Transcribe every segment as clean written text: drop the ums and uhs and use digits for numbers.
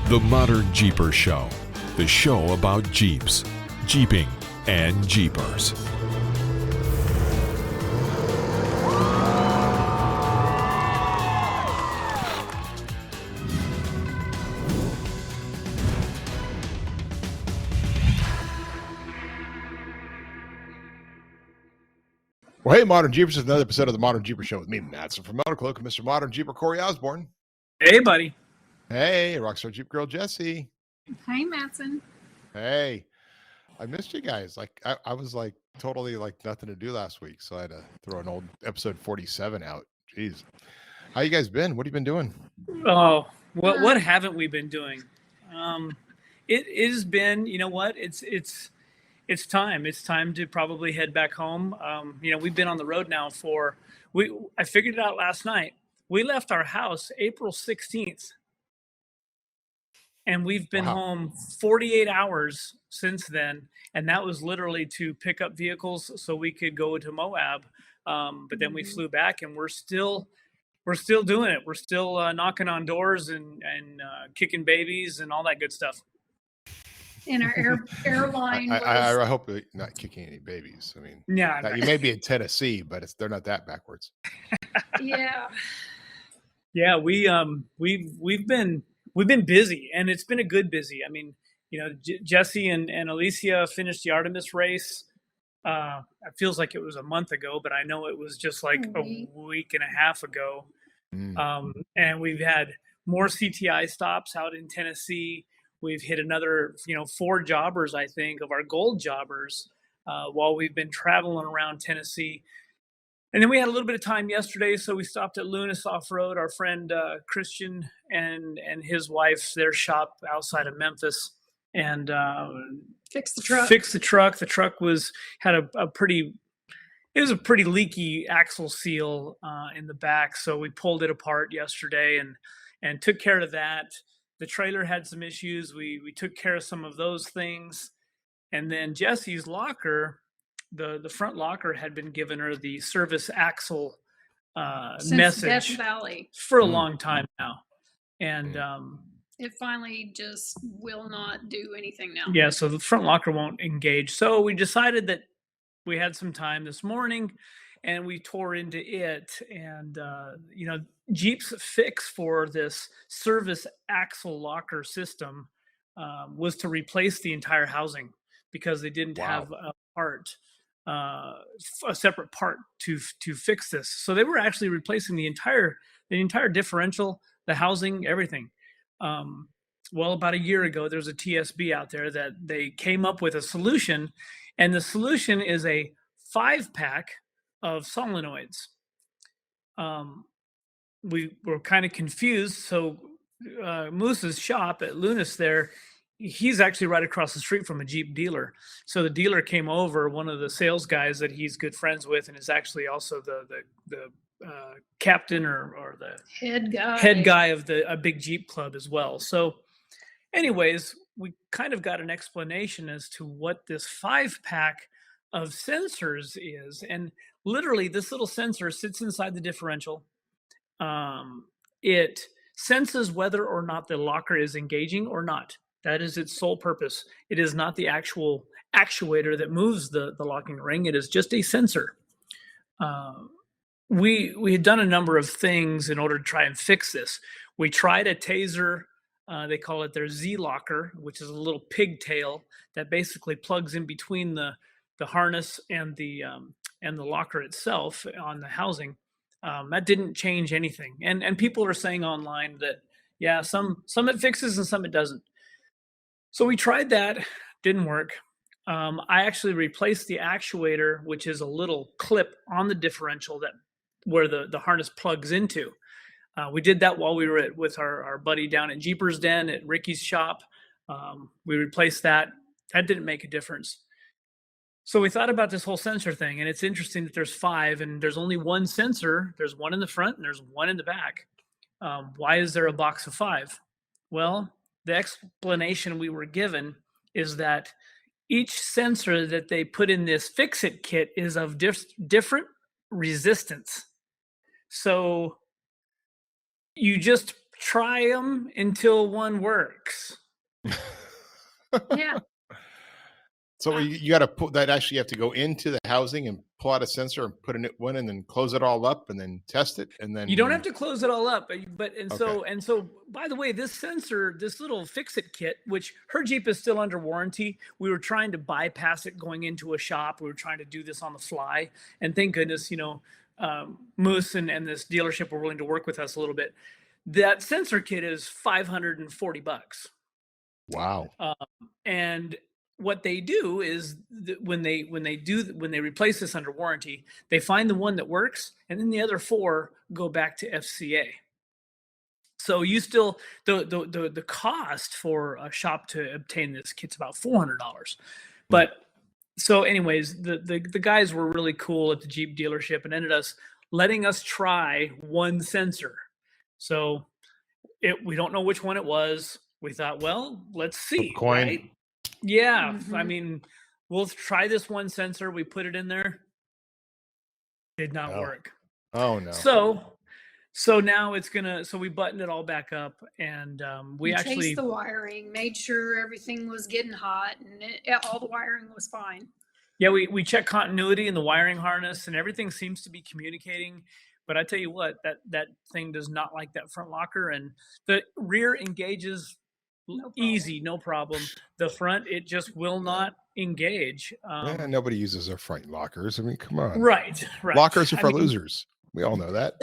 The Modern Jeeper Show, the show about Jeeps, Jeeping, and Jeepers. Well, hey, Modern Jeepers, is another episode of the Modern Jeeper Show with me, Matson from MetalCloak, and Mr. Modern Jeeper, Corey Osborne. Hey, buddy. Hey, Rockstar Jeep Girl, Jessy. Hi, Matson. Hey, I missed you guys. I was totally nothing to do last week, so I had to throw an old episode 47 out. Jeez. How you guys been? What have you been doing? Oh, what haven't we been doing? It has been, you know what? It's time. It's time to probably head back home. We've been on the road now I figured it out last night. We left our house April 16th. And we've been home 48 hours since then. And that was literally to pick up vehicles so we could go to Moab. But then we flew back, and we're still doing it. We're still knocking on doors and kicking babies and all that good stuff. And our airline I hope you're not kicking any babies. I mean, yeah, you may be in Tennessee, but they're not that backwards. Yeah, we've been busy, and it's been a good busy. I mean, Jessy and Alicia finished the Artemis race. It feels like it was a month ago, but I know it was just like a week and a half ago. And we've had more CTI stops out in Tennessee. We've hit another, 4 jobbers, I think, of our gold jobbers while we've been traveling around Tennessee. And then we had a little bit of time yesterday, so we stopped at Lunas Off-Road. Our friend Christian and his wife, their shop outside of Memphis, and fixed the truck. The truck had a pretty leaky axle seal in the back, so we pulled it apart yesterday and took care of that. The trailer had some issues. We took care of some of those things, and then Jessy's locker. The front locker had been given her the service axle message for a long time now. And it finally just will not do anything now. Yeah, so the front locker won't engage. So we decided that we had some time this morning, and we tore into it. And, Jeep's fix for this service axle locker system was to replace the entire housing because they didn't have a separate part to fix this. So they were actually replacing the entire differential, the housing, everything. Well, about a year ago, there's a TSB out there that they came up with a solution, and the solution is a 5-pack of solenoids. We were kind of confused. So Moose's shop at Lunas there, he's actually right across the street from a Jeep dealer. So the dealer came over, one of the sales guys that he's good friends with, and is actually also the captain or the head guy of a big Jeep club as well. So anyways, we kind of got an explanation as to what this 5-pack of sensors is. And literally this little sensor sits inside the differential. It senses whether or not the locker is engaging or not. That is its sole purpose. It is not the actual actuator that moves the locking ring. It is just a sensor. We had done a number of things in order to try and fix this. We tried a Taser. They call it their Z locker, which is a little pigtail that basically plugs in between the harness and the locker itself on the housing. That didn't change anything. And people are saying online that, yeah, some it fixes and some it doesn't. So we tried that, didn't work. I actually replaced the actuator, which is a little clip on the differential where the harness plugs into. We did that while we were with our buddy down at Jeepers Den at Ricky's shop. We replaced that. That didn't make a difference. So we thought about this whole sensor thing, and it's interesting that there's 5, and there's only one sensor. There's one in the front, and there's one in the back. Why is there a box of 5? Well, the explanation we were given is that each sensor that they put in this fix-it kit is of different resistance. So you just try them until one works. Yeah. So you got to put that, actually you have to go into the housing and pull out a sensor and put in it one and then close it all up and then test it. And then You don't have to close it all up, but Okay. so by the way, this sensor, this little fix-it kit, which her Jeep is still under warranty. We were trying to bypass it going into a shop. We were trying to do this on the fly, and thank goodness, Moose and this dealership were willing to work with us a little bit. That sensor kit is $540. Wow. And what they do is when they replace this under warranty, they find the one that works, and then the other 4 go back to FCA. So you still the cost for a shop to obtain this kit's about $400. But so anyways, the guys were really cool at the Jeep dealership and ended us letting us try one sensor. So we don't know which one it was. We thought, well, let's see. Coin. Right? Yeah. Mhm. I mean, we'll try this one sensor. We put it in there. Did not Oh. work. Oh no. So now so we buttoned it all back up, and we actually chased the wiring, made sure everything was getting hot, and all the wiring was fine. Yeah, we check continuity in the wiring harness, and everything seems to be communicating. But I tell you what, that thing does not like that front locker, and the rear engages easy, no problem. The front, it just will not engage. Yeah, nobody uses their front lockers. I mean, come on. Right. Lockers are I for mean, losers. We all know that.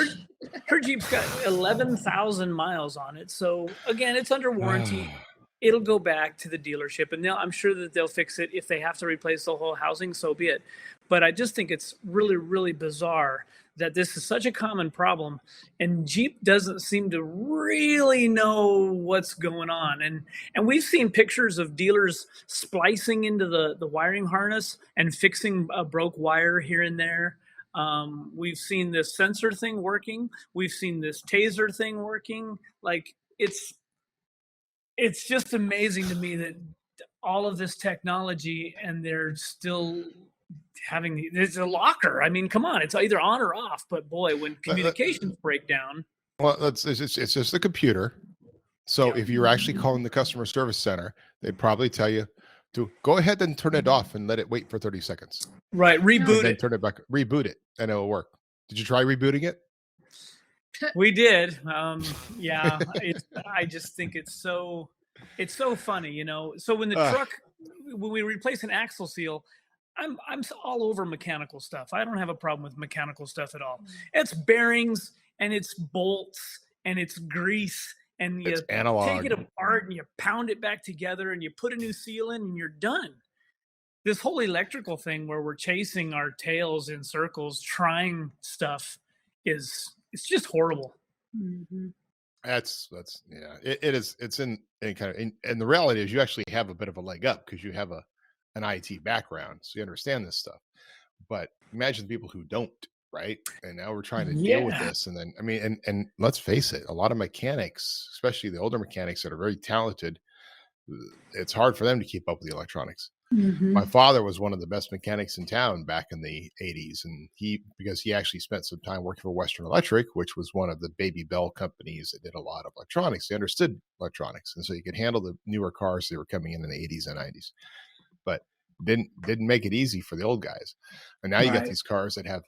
Her Jeep's got 11,000 miles on it. So again, it's under warranty. It'll go back to the dealership, and I'm sure that they'll fix it. If they have to replace the whole housing, so be it. But I just think it's really, really bizarre that this is such a common problem, and Jeep doesn't seem to really know what's going on. And we've seen pictures of dealers splicing into the wiring harness and fixing a broke wire here and there. We've seen this sensor thing working. We've seen this taser thing working. Like, it's just amazing to me that all of this technology, and they're still having there's a locker. I mean, come on, it's either on or off. But boy, when communications break down, well, it's just the computer. So if you're actually calling the customer service center, they'd probably tell you to go ahead and turn it off and let it wait for 30 seconds. right? Reboot Then it. turn it back, reboot it, and it'll work. Did you try rebooting it? We did. Yeah, I just think it's so funny, So when the truck, when we replace an axle seal, I'm all over mechanical stuff. I don't have a problem with mechanical stuff at all. It's bearings and it's bolts and it's grease, and you It's analog. take it apart and you pound it back together and you put a new seal in and you're done. This whole electrical thing where we're chasing our tails in circles, trying stuff it's just horrible. Mm-hmm. That's yeah. It is. It's in kind of, and the reality is you actually have a bit of a leg up because you have an IT background, so you understand this stuff. But imagine the people who don't, right? And now we're trying to deal with this. And then, I mean, and let's face it, a lot of mechanics, especially the older mechanics that are very talented, it's hard for them to keep up with the electronics. Mm-hmm. My father was one of the best mechanics in town back in the 80s. And because he actually spent some time working for Western Electric, which was one of the baby Bell companies that did a lot of electronics. They understood electronics. And so you could handle the newer cars that were coming in the 80s and 90s. But didn't make it easy for the old guys. And now you got these cars that have,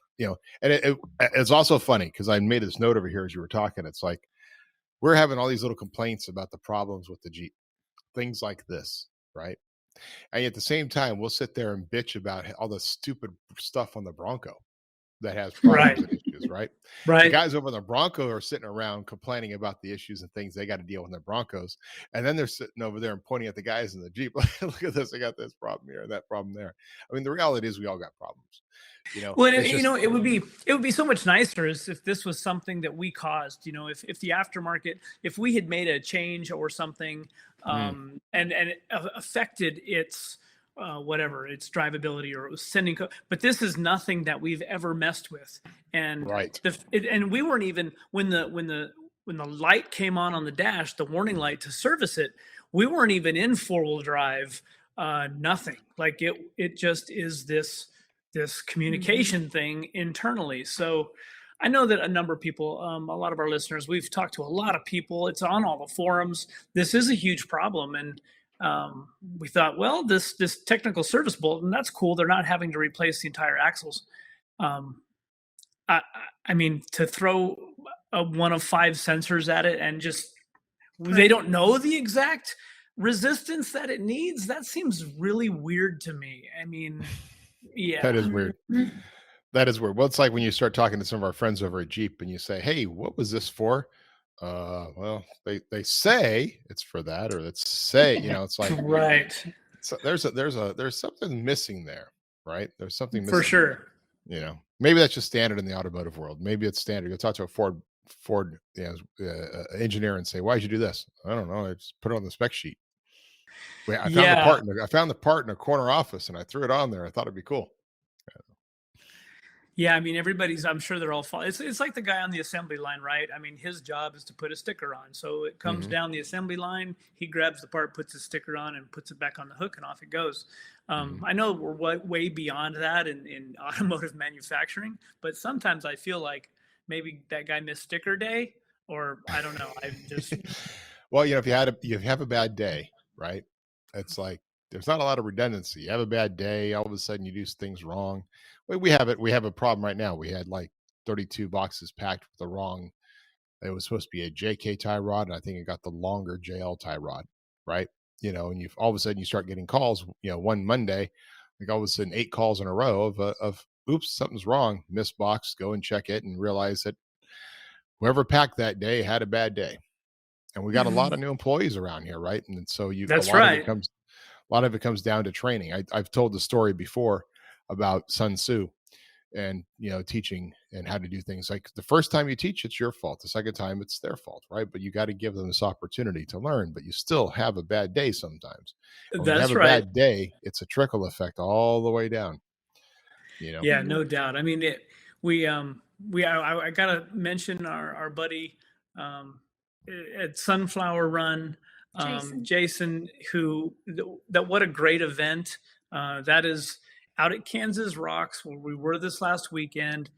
and it's also funny because I made this note over here as you were talking. It's like, we're having all these little complaints about the problems with the Jeep, things like this, right? And at the same time, we'll sit there and bitch about all the stupid stuff on the Bronco that has problems and issues, right? The guys over the Bronco are sitting around complaining about the issues and things they got to deal with in their Broncos. And then they're sitting over there and pointing at the guys in the Jeep. Like, look at this. I got this problem here and that problem there. I mean, the reality is we all got problems. Well, it would be so much nicer if this was something that we caused, if the aftermarket, if we had made a change or something, and it affected its whatever, its drivability, or it was sending code. But this is nothing that we've ever messed with. And and we weren't even when the light came on the dash, the warning light to service it, we weren't even in 4-wheel drive, nothing. Like it just is this communication thing internally. So I know that a number of people, a lot of our listeners, we've talked to a lot of people. It's on all the forums. This is a huge problem, and we thought, well, this technical service bulletin, that's cool. They're not having to replace the entire axles. Um, I, I mean, to throw one of 5 sensors at it and just they don't know the exact resistance that it needs. That seems really weird to me. I mean, yeah, That is weird. That is weird. Well, it's like when you start talking to some of our friends over at Jeep and you say, "Hey, what was this for?" Well, they say it's for that, or let's say, it's like right, so there's something missing there, right? There's something missing for sure. Maybe that's just standard in the automotive world. Maybe it's standard. Go talk to a Ford engineer and say, "Why'd you do this?" I don't know. I just put it on the spec sheet. I found Yeah. I found the part in a corner office and I threw it on there. I thought it'd be cool. Yeah, I mean, I'm sure they're all, it's like the guy on the assembly line, right? I mean, his job is to put a sticker on. So it comes down the assembly line, he grabs the part, puts the sticker on, and puts it back on the hook, and off it goes. I know we're way beyond that in automotive manufacturing, but sometimes I feel like maybe that guy missed sticker day, or I don't know. I just, Well, if you have a bad day, right? It's like there's not a lot of redundancy. You have a bad day, all of a sudden you do things wrong. We have it. We have a problem right now. We had like 32 boxes packed with the wrong. It was supposed to be a JK tie rod, and I think it got the longer JL tie rod, right? And you all of a sudden you start getting calls. One Monday, like all of a sudden 8 calls in a row of oops, something's wrong. Missed box. Go and check it, and realize that whoever packed that day had a bad day. And we got a lot of new employees around here, right? And so that's a lot right. a lot of it comes down to training. I've told the story before about Sun Tzu and teaching and how to do things. Like the first time you teach, it's your fault. The second time, it's their fault, right? But you got to give them this opportunity to learn. But you still have a bad day sometimes. And when you That's have a right. bad day, it's a trickle effect all the way down. Yeah, no doubt. I mean, I gotta mention our buddy at Sunflower Run, Jason, what a great event. That is out at Kansas Rocks, where we were this last weekend.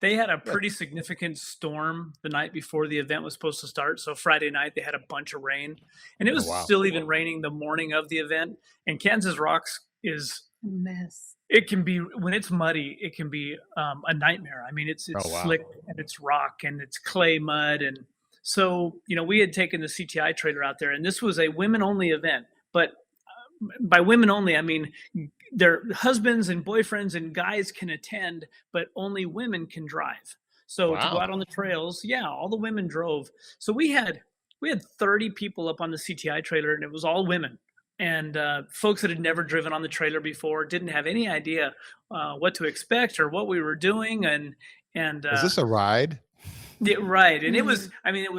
They had a pretty significant storm the night before the event was supposed to start. So Friday night they had a bunch of rain, and it was still even raining the morning of the event. And Kansas Rocks is a mess. It can be, when it's muddy, it can be a nightmare. I mean, it's slick and it's rock and it's clay mud. And so, we had taken the CTI trailer out there, and this was a women only event. But by women only, I mean, their husbands and boyfriends and guys can attend, but only women can drive. So to go out on the trails, all the women drove. So we had 30 people up on the CTI trailer, and it was all women. And folks that had never driven on the trailer before, didn't have any idea what to expect or what we were doing. And is this a ride? Yeah, right. And it was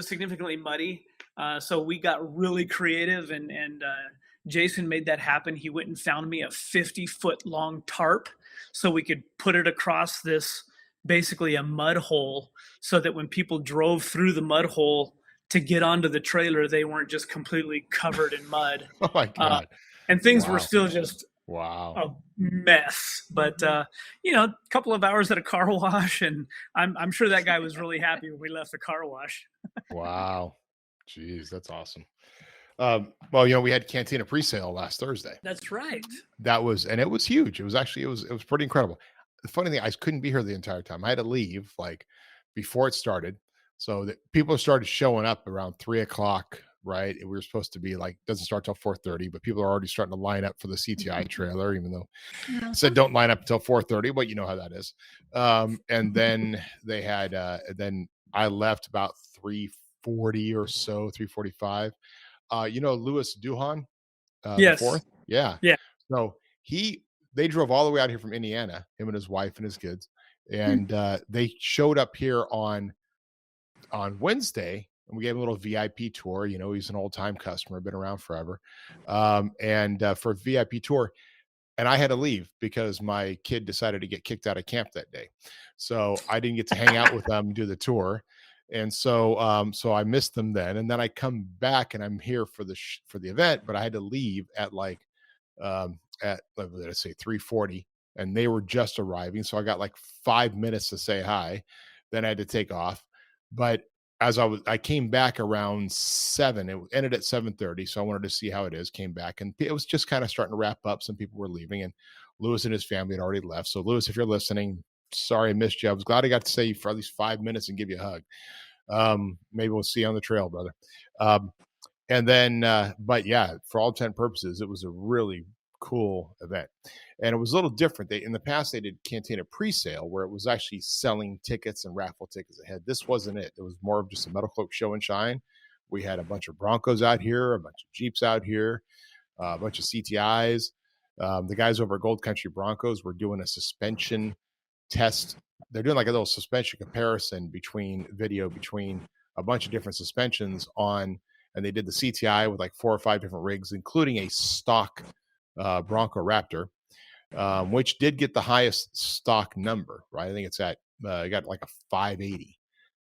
significantly muddy. So we got really creative, and Jason made that happen. He went and found me a 50-foot long tarp so we could put it across this, basically a mud hole, so that when people drove through the mud hole to get onto the trailer, they weren't just completely covered in mud. Oh my God. And things were still just a mess. But a couple of hours at a car wash, and I'm sure that guy was really happy when we left the car wash. Wow. Jeez, that's awesome. Well, we had Cantina PreSale last Thursday. That's right. And it was huge. It was pretty incredible. The funny thing, I couldn't be here the entire time. I had to leave like before it started. So that people started showing up around 3:00, right? We were supposed to be like, doesn't start till 4:30, but people are already starting to line up for the CTI trailer, even though it said don't line up until 4:30, but you know how that is. And then they had, then I left about 3:40 or so, 3:45. Louis Duhan, yes. the fourth. Yeah. So they drove all the way out here from Indiana, him and his wife and his kids. And they showed up here on Wednesday, and we gave him a little VIP tour. He's an old time customer, been around forever. And for a VIP tour, and I had to leave because my kid decided to get kicked out of camp that day. So I didn't get to hang out with them and do the tour. And so I missed them then. And then I come back and I'm here for the event, but I had to leave at like, let's say 3:40, and they were just arriving. So I got like 5 minutes to say hi. Then I had to take off. But as I came back around 7. It ended at 7:30, so I wanted to see how it is. Came back, and it was just kind of starting to wrap up. Some people were leaving, and Lewis and his family had already left. So, Lewis, if you're listening, sorry I missed you. I was glad I got to stay you for at least 5 minutes and give you a hug. Maybe we'll see you on the trail, brother. And then, but yeah, for all intent and purposes, it was a really cool event. And it was a little different. In the past, they did Cantina PreSale, where it was actually selling tickets and raffle tickets ahead. This wasn't it. It was more of just a MetalCloak show and shine. We had a bunch of Broncos out here, a bunch of Jeeps out here, a bunch of CTIs. The guys over at Gold Country Broncos were doing a suspension test. They're doing like a little suspension comparison between a bunch of different suspensions and they did the CTI with like 4 or 5 different rigs, including a stock Bronco Raptor, which did get the highest stock number, right? I think it's at, got like a 580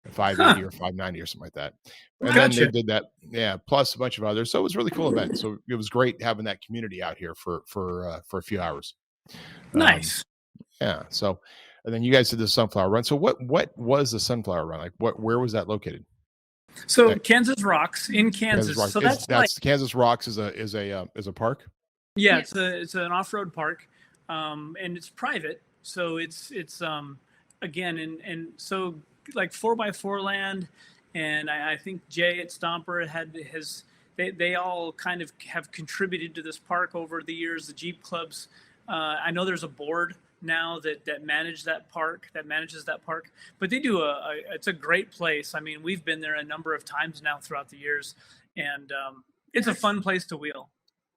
or 590 or something like that. And then they did that, plus a bunch of others. So it was a really cool event. So it was great having that community out here for a few hours. Nice. Yeah. So, and then you guys did the sunflower run. So what was the sunflower run? Like where was that located? So Kansas Rocks in Kansas. Rocks. So that's Kansas Rocks is a park. Yeah, it's an off-road park, and it's private. So it's again and so like 4x4 land, and I think Jay at Stomper they all kind of have contributed to this park over the years. The Jeep clubs. I know there's a board now that manages that park, but they do it's a great place. I mean, we've been there a number of times now throughout the years, and it's a fun place to wheel.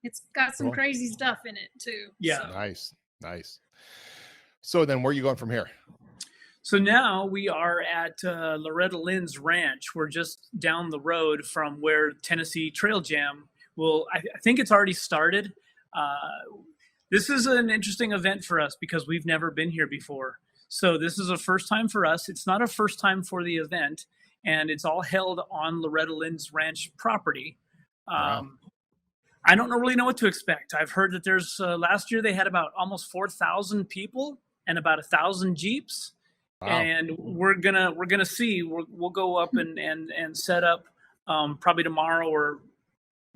It's got some crazy stuff in it too. Yeah. So. Nice. So then where are you going from here? So now we are at Loretta Lynn's ranch. We're just down the road from where Tennessee Trail Jam I think it's already started. This is an interesting event for us because we've never been here before. So this is a first time for us. It's not a first time for the event, and it's all held on Loretta Lynn's ranch property. Wow. I don't really know what to expect. I've heard that there's last year they had about almost 4,000 people and about 1,000 Jeeps. Wow. And we're gonna see. We'll go up and set up probably tomorrow or.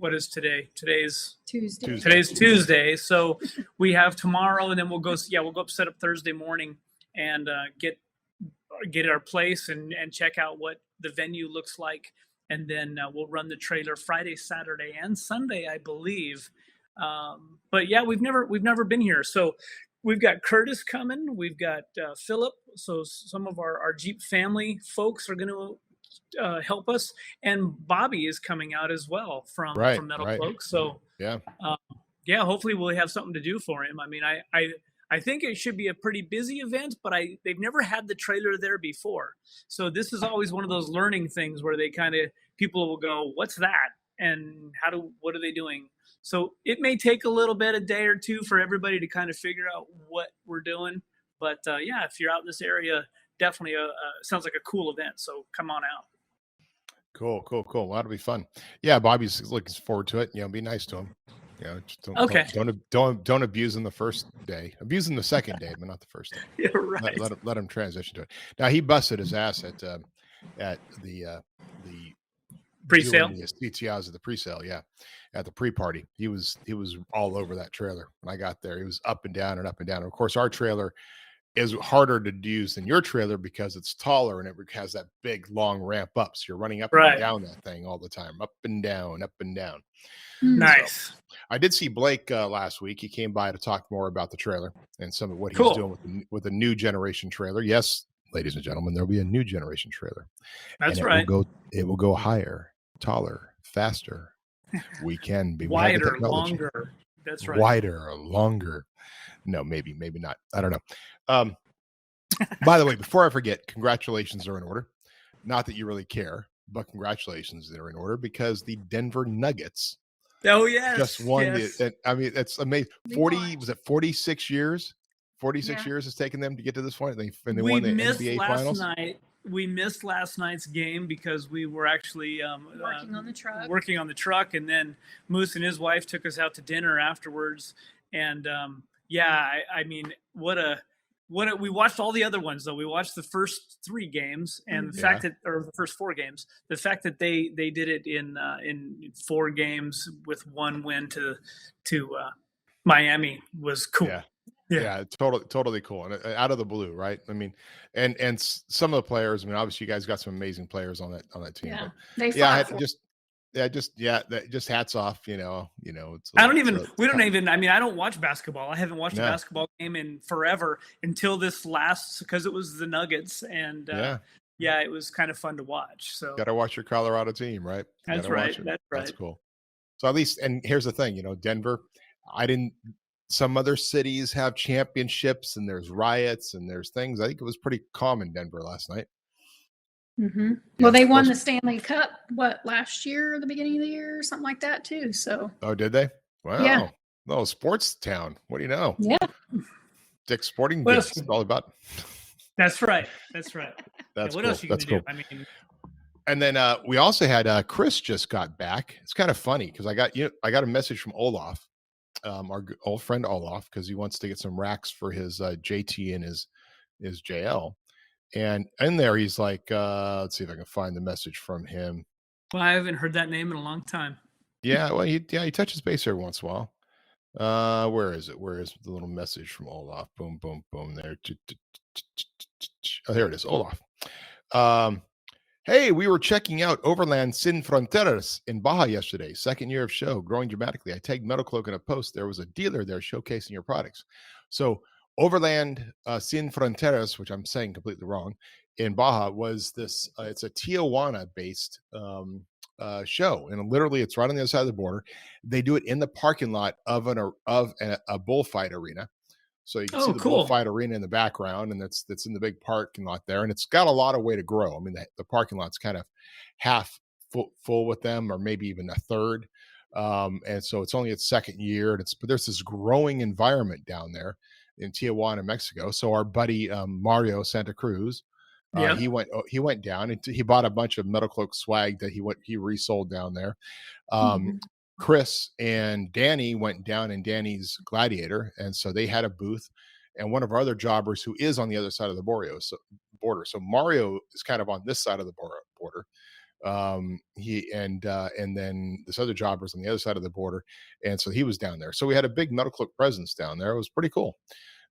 What is today? Today's Tuesday. Today's Tuesday. So we have tomorrow, and then we'll go up, set up Thursday morning, and get our place and check out what the venue looks like, and then we'll run the trailer Friday, Saturday, and Sunday, I believe. But yeah, we've never been here, so we've got Curtis coming, we've got Philip. So some of our Jeep family folks are going to. Help us, and Bobby is coming out as well from MetalCloak. Right. So hopefully we'll have something to do for him. I mean, I think it should be a pretty busy event, but they've never had the trailer there before, so this is always one of those learning things where people will go, "What's that?" and what are they doing? So it may take a little bit, a day or two, for everybody to kind of figure out what we're doing. But if you're out in this area, definitely sounds like a cool event. So come on out. Cool. Well, that'll be fun. Yeah, Bobby's looking forward to it. Be nice to him. Just don't abuse him the first day. Abuse him the second day, but not the first day. Yeah, right. Let him transition to it. Now he busted his ass at the pre-sale. The CTIs at the pre-sale. Yeah, at the pre-party. He was all over that trailer when I got there. He was up and down and up and down. And of course, our trailer is harder to use than your trailer because it's taller and it has that big long ramp up. So you're running up and down that thing all the time, up and down, up and down. Nice. So, I did see Blake last week. He came by to talk more about the trailer and some of what he's doing with the new generation trailer. Yes, ladies and gentlemen, there'll be a new generation trailer. That's right. It will go higher, taller, faster. We can be wider, longer. That's right. Wider, longer. No, maybe not. I don't know. By the way, before I forget, congratulations are in order. Not that you really care, but congratulations are in order because the Denver Nuggets. Oh yes, just won. Yes. I mean, that's amazing. 46 years? 46 years has taken them to get to this point, and they won the NBA Finals. We missed last night's game because we were actually working on the truck, and then Moose and his wife took us out to dinner afterwards. And I mean, what a we watched all the other ones though. We watched the first 3 games, and the fact that, or the first 4 games, the fact that they did it in 4 games with 1 win to Miami was cool. Yeah, totally cool, and out of the blue, right? I mean, and some of the players. I mean, obviously, you guys got some amazing players on that team. Yeah, but they yeah, I fought had just hats off. You know, it's I don't even. I mean, I don't watch basketball. I haven't watched a No. basketball game in forever until this last, because it was the Nuggets, and yeah, it was kind of fun to watch. So got to watch your Colorado team, right? That's right. That's right. That's cool. So at least, and here's the thing, Denver. Some other cities have championships and there's riots and there's things. I think it was pretty calm in Denver last night. Mm-hmm. Well, they won the Stanley Cup, last year or the beginning of the year or something like that too. So. Oh, did they? Wow. Yeah. No, sports town. What do you know? Yeah. Dick's Sporting Goods. It's all about. That's right. That's cool. Else you can do? I mean. And then we also had Chris just got back. It's kind of funny because I got a message from Olaf. Our old friend Olaf, because he wants to get some racks for his JT and his JL, and in there he's like, let's see if I can find the message from him. Well, I haven't heard that name in a long time. Yeah, well, he touches base every once in a while. Where is it? Where is the little message from Olaf? Boom, boom, boom. There. Oh, here it is, Olaf. Hey, we were checking out Overland Sin Fronteras in Baja yesterday. 2nd year of show, growing dramatically. I tagged MetalCloak in a post. There was a dealer there showcasing your products. So Overland Sin Fronteras, which I'm saying completely wrong, in Baja was this. It's a Tijuana-based show, and literally, it's right on the other side of the border. They do it in the parking lot of a bullfight arena. So you can see the bullfight arena in the background, and that's in the big parking lot there. And it's got a lot of way to grow. I mean, the parking lot's kind of half full with them, or maybe even a third. And so it's only its 2nd year, and but there's this growing environment down there in Tijuana, Mexico. So our buddy Mario Santa Cruz, he went down and he bought a bunch of MetalCloak swag that he resold down there. Chris and Danny went down in Danny's Gladiator, and so they had a booth. And one of our other jobbers, who is on the other side of the border, so Mario is kind of on this side of the border. And then this other jobber's on the other side of the border, and so he was down there. So we had a big MetalCloak presence down there. It was pretty cool.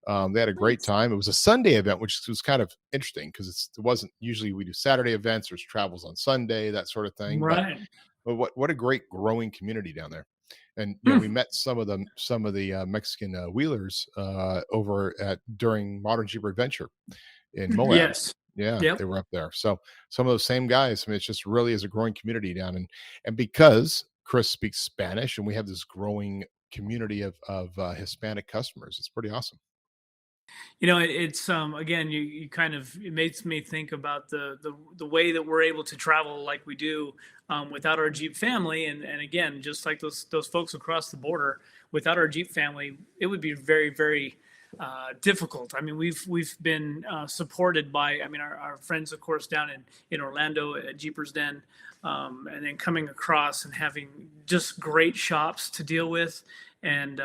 They had a great time. It was a Sunday event, which was kind of interesting because it wasn't usually we do Saturday events. There's travels on Sunday, that sort of thing. Right. But what a great growing community down there. And we met some of the Mexican wheelers over during ModernJeeper Adventure in Moab. Yes. Yeah, They were up there. So some of those same guys. I mean, it just really is a growing community down. And because Chris speaks Spanish, and we have this growing community of Hispanic customers, it's pretty awesome. It's again, you kind of, it makes me think about the way that we're able to travel like we do without our Jeep family, and again, just like those folks across the border, without our Jeep family, it would be very, very difficult. I mean, we've been supported by, our friends, of course, down in Orlando at Jeepers Den, and then coming across and having just great shops to deal with, and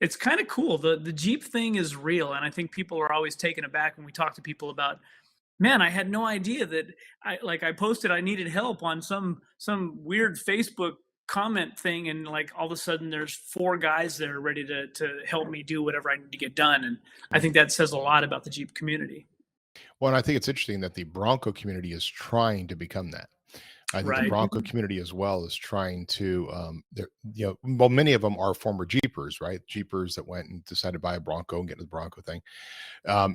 it's kind of cool. The Jeep thing is real, and I think people are always taken aback when we talk to people about, man, I had no idea that I posted I needed help on some weird Facebook comment thing, and like all of a sudden there's 4 guys that are ready to help me do whatever I need to get done. And I think that says a lot about the Jeep community. Well, and I think it's interesting that the Bronco community is trying to become that. I think the Bronco community as well is trying to, many of them are former Jeepers, right? Jeepers that went and decided to buy a Bronco and get into the Bronco thing.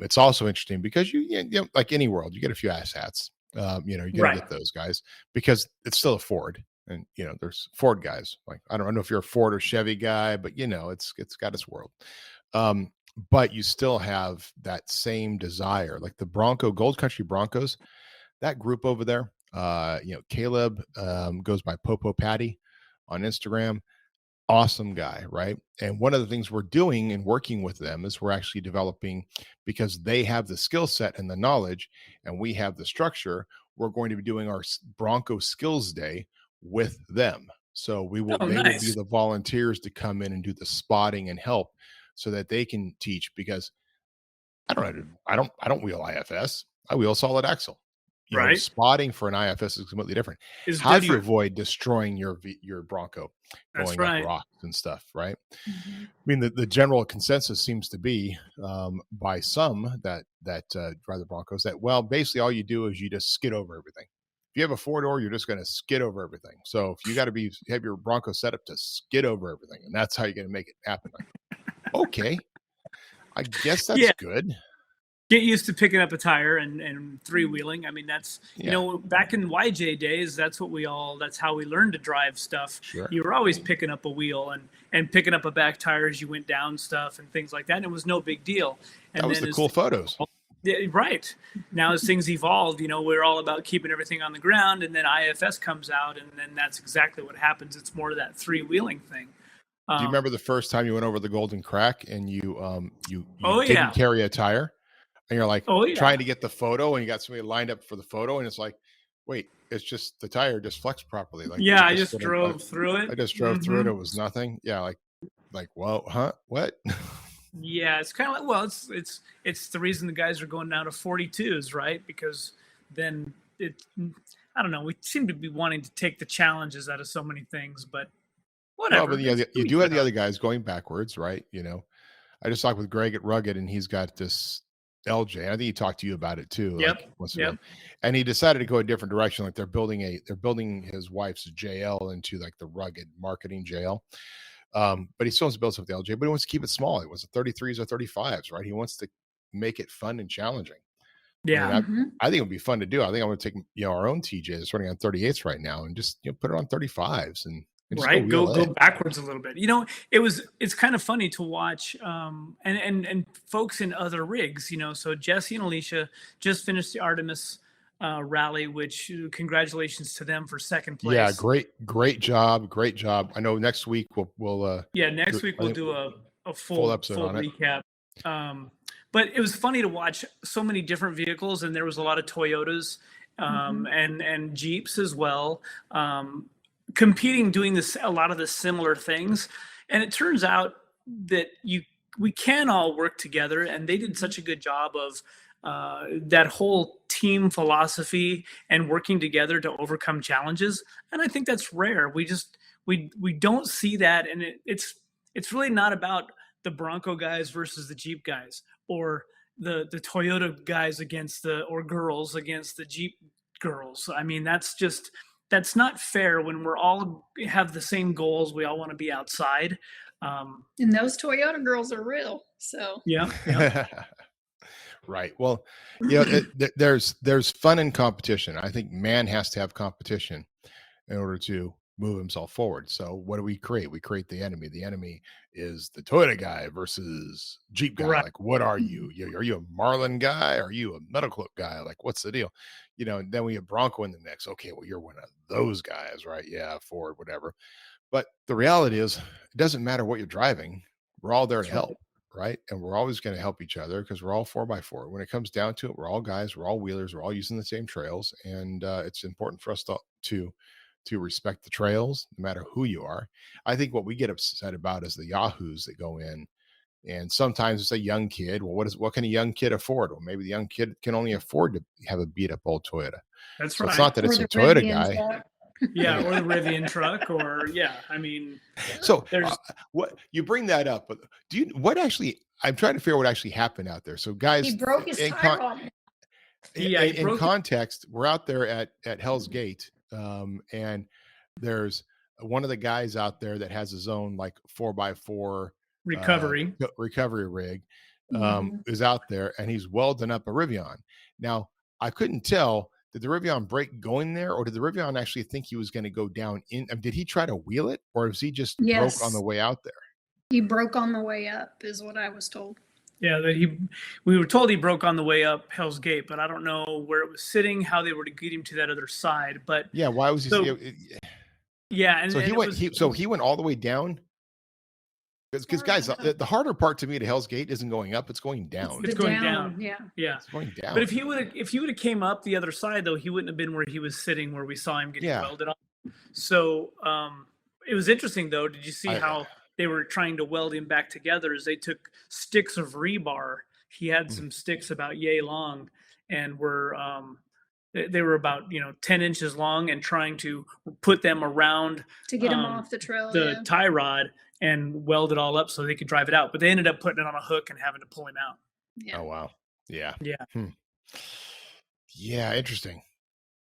It's also interesting because you like any world, you get a few asshats. You got to get those guys because it's still a Ford, and there's Ford guys. Like I don't know if you're a Ford or Chevy guy, but it's got its world. But you still have that same desire, like the Bronco Gold Country Broncos, that group over there. Caleb goes by Popo Patty on Instagram. Awesome guy, right? And one of the things we're doing and working with them is we're actually developing, because they have the skill set and the knowledge, and we have the structure. We're going to be doing our Bronco Skills Day with them. So they will be the volunteers to come in and do the spotting and help. so that they can teach, because I don't wheel IFS. I wheel solid axle. Right. Spotting for an IFS is completely different. Is How do you different. avoid destroying your Bronco That's going right. up rocks and stuff, right? Mhm. I mean, the general consensus seems to be by some that drive the Broncos that, well, basically all you do is you just skid over everything. If you have a 4-door, you're just going to skid over everything. So if you got to have your Bronco set up to skid over everything, and that's how you're going to make it happen. Like, okay, I guess that's good. Get used to picking up a tire and three-wheeling. I mean, that's, back in YJ days, that's how we learned to drive stuff. Sure. You were always picking up a wheel and picking up a back tire as you went down stuff and things like that. And it was no big deal. And that was the cool photos. Yeah, right. Now, as things evolved, we're all about keeping everything on the ground, and then IFS comes out, and then that's exactly what happens. It's more of that three-wheeling thing. Do you remember the first time you went over the Golden Crack and you didn't carry a tire? And you're like trying to get the photo, and you got somebody lined up for the photo, and it's like, wait, it's just the tire just flexed properly. Like, I just drove through it. I just drove through it. It was nothing. Yeah, like, whoa, huh? What? Yeah, it's kind of like, well, it's the reason the guys are going down to 42s, right? Because then I don't know. We seem to be wanting to take the challenges out of so many things, but whatever. Well, but you do have the other guys going backwards, right? I just talked with Greg at Rugged, and he's got this LJ. I think he talked to you about it too. Yep. And he decided to go a different direction. Like they're building his wife's JL into like the Rugged marketing JL. But he still wants to build something LJ, but he wants to keep it small. He wants the 33s or 35s, right? He wants to make it fun and challenging. Yeah. I think it would be fun to do. I think I'm going to take our own TJ that's running on 38s right now and just put it on 35s and right, go backwards a little bit. It's kind of funny to watch, and folks in other rigs. So Jessy and Alicia just finished the Artemis rally, which congratulations to them for second place. Yeah, great job. I know next week we'll next week we'll do a full episode on recap. But it was funny to watch so many different vehicles, and there was a lot of Toyotas and Jeeps as well. Competing, doing a lot of the similar things, and it turns out that we can all work together, and they did such a good job of that whole team philosophy and working together to overcome challenges. And I think that's rare. We don't see that, and it's really not about the Bronco guys versus the Jeep guys, or the Toyota guys or girls against the Jeep girls. I mean, that's not fair when we're all have the same goals. We all want to be outside. And those Toyota girls are real. So yeah. Right. Well, there's fun in competition. I think man has to have competition in order to move himself forward. So what do we create? We create the enemy. The enemy is the Toyota guy versus Jeep guy. Right. Like, what are you? Are you a Marlin guy? Are you a MetalCloak guy? Like, what's the deal? And then we have Bronco in the mix. Okay, well, you're one of those guys, right? Yeah, Ford, whatever. But the reality is, it doesn't matter what you're driving. We're all there to help, right? And we're always going to help each other because we're all 4x4. When it comes down to it, we're all guys, we're all wheelers, we're all using the same trails, and it's important for us to respect the trails, no matter who you are. I think what we get upset about is the yahoos that go in, and sometimes it's a young kid. Well, what can a young kid afford? Well, maybe the young kid can only afford to have a beat up old Toyota. That's right. It's not that it's a Toyota guy. Or the Rivian truck, I mean. So what you bring that up, but I'm trying to figure out what actually happened out there. So guys, he broke his tire off. In context, we're out there at Hell's Gate. And there's one of the guys out there that has his own like 4x4 recovery rig is out there, and he's welding up a Rivian. Now, I couldn't tell, did the Rivian break going there, or did the Rivian actually think he was going to go down in? Did he try to wheel it, or was he just broke on the way out there? He broke on the way up, is what I was told. Yeah, we were told he broke on the way up Hell's Gate, but I don't know where it was sitting, how they were to get him to that other side. But yeah, why was he? And so he went all the way down. Because guys, the harder part to me to Hell's Gate isn't going up; it's going down. It's going down. Yeah, it's going down. But if he would have came up the other side, though, he wouldn't have been where he was sitting, where we saw him getting welded on. So it was interesting, though. Did you see how they were trying to weld him back together is they took sticks of rebar. He had some sticks about yay long, and they were about 10 inches long, and trying to put them around to get him off the trail, the tie rod, and weld it all up so they could drive it out. But they ended up putting it on a hook and having to pull him out. Oh wow. Yeah. Yeah. Interesting.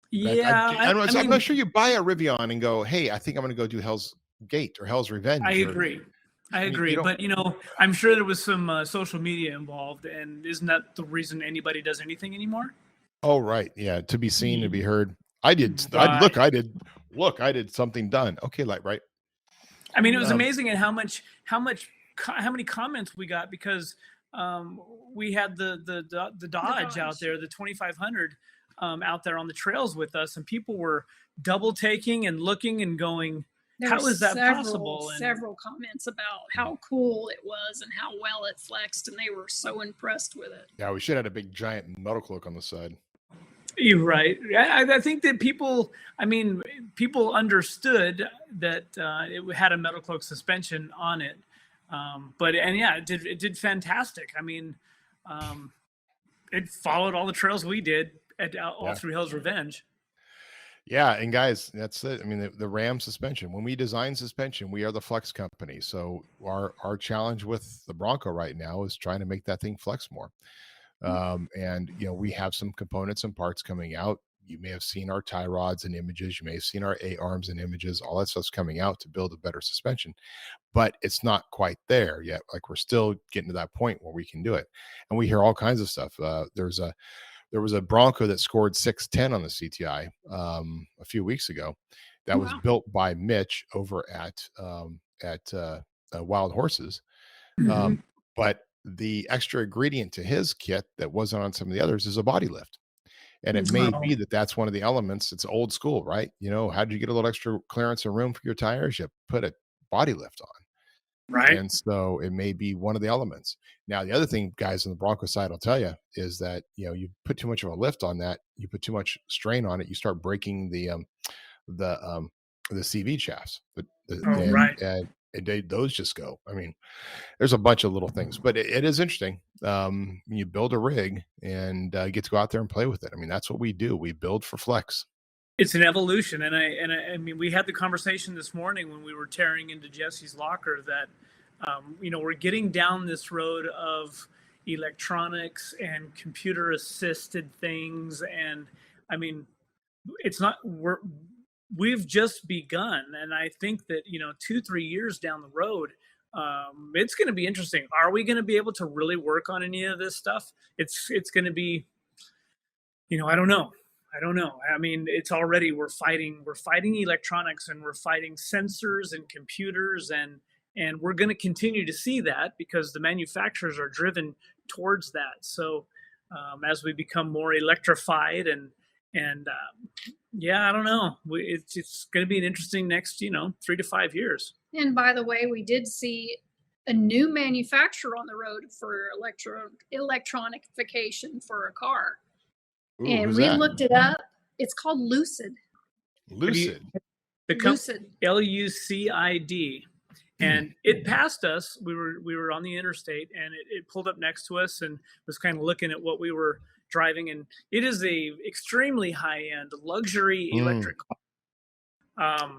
Yeah. I'm not sure you buy a Rivian and go, hey, I think I'm going to go do Hell's Gate or Hell's Revenge. I agree. But I'm sure there was some social media involved, and isn't that the reason anybody does anything anymore? Oh, right. Yeah. To be seen, to be heard. I did something done. Okay. Right. I mean, it was amazing at how many comments we got, because we had the Dodge out there, the 2500 out there on the trails with us, and people were double taking and looking and going, how is that possible? And several comments about how cool it was and how well it flexed, and they were so impressed with it. Yeah, we should have had a big giant MetalCloak on the side. You're right. I think that people understood that it had a MetalCloak suspension on it. It did fantastic. I mean, it followed all the trails we did all through Hell's Revenge. Yeah, and guys, that's it. I mean, the Ram suspension. When we design suspension, we are the flex company. So our challenge with the Bronco right now is trying to make that thing flex more. And we have some components and parts coming out. You may have seen our tie rods and images. You may have seen our A-arms and images. All that stuff's coming out to build a better suspension, but it's not quite there yet. Like, we're still getting to that point where we can do it. And we hear all kinds of stuff. There was a Bronco that scored 610 on the CTI a few weeks ago. That was built by Mitch over at Wild Horses. But the extra ingredient to his kit that wasn't on some of the others is a body lift. And it may be that that's one of the elements. It's old school, right? How did you get a little extra clearance and room for your tires? You put a body lift on. Right. And so it may be one of the elements. Now, the other thing, guys, on the Bronco side, I'll tell you, is that, you put too much of a lift on that, you put too much strain on it, you start breaking the CV shafts. And those just go. I mean, there's a bunch of little things, but it is interesting. You build a rig and get to go out there and play with it. I mean, that's what we do. We build for flex. It's an evolution. And I mean, we had the conversation this morning when we were tearing into Jesse's locker that, we're getting down this road of electronics and computer assisted things. And I mean, we've just begun. And I think that, 2-3 years down the road, it's going to be interesting. Are we going to be able to really work on any of this stuff? It's going to be, I don't know. I mean, it's already, we're fighting electronics, and we're fighting sensors and computers, and we're going to continue to see that because the manufacturers are driven towards that. So as we become more electrified and I don't know, it's going to be an interesting next, 3 to 5 years. And by the way, we did see a new manufacturer on the road for electronification for a car. Ooh, and we looked it up. It's called Lucid. Lucid. Lucid. LUCID. And it passed us. We were on the interstate, and it pulled up next to us and was kind of looking at what we were driving. And it is a extremely high-end luxury electric car.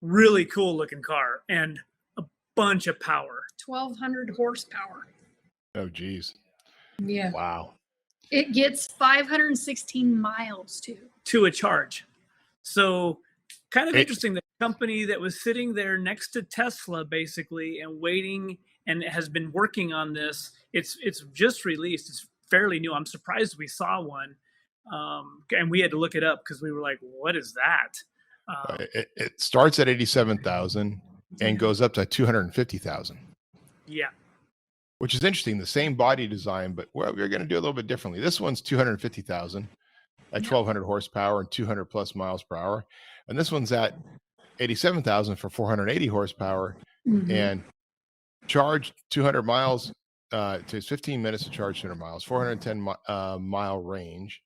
Really cool looking car, and a bunch of power. 1,200 horsepower. Oh, geez. Yeah. Wow. It gets 516 miles to a charge. So kind of interesting. The company that was sitting there next to Tesla basically and waiting and has been working on this. It's just released. It's fairly new. I'm surprised we saw one. And we had to look it up because we were like, what is that? It starts at 87,000 and goes up to 250,000. Yeah. Which is interesting. The same body design, but we're going to do a little bit differently. This one's 250,000 at 1,200 horsepower and 200 plus miles per hour. And this one's at 87,000 for 480 horsepower and charge 200 miles. It takes 15 minutes to charge 200 miles, 410 mile range,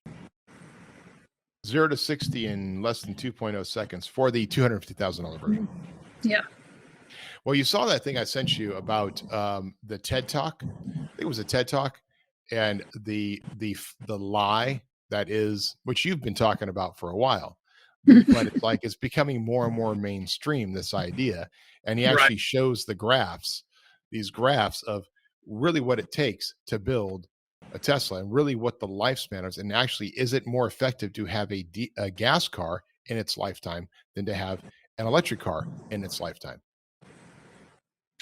0 to 60 in less than 2.0 seconds for the $250,000 version. Yeah. Well, you saw that thing I sent you about the TED Talk. I think it was a TED Talk, and the lie that is, which you've been talking about for a while, but it's like it's becoming more and more mainstream, this idea. And he actually shows these graphs of really what it takes to build a Tesla and really what the lifespan is. And actually, is it more effective to have a gas car in its lifetime than to have an electric car in its lifetime?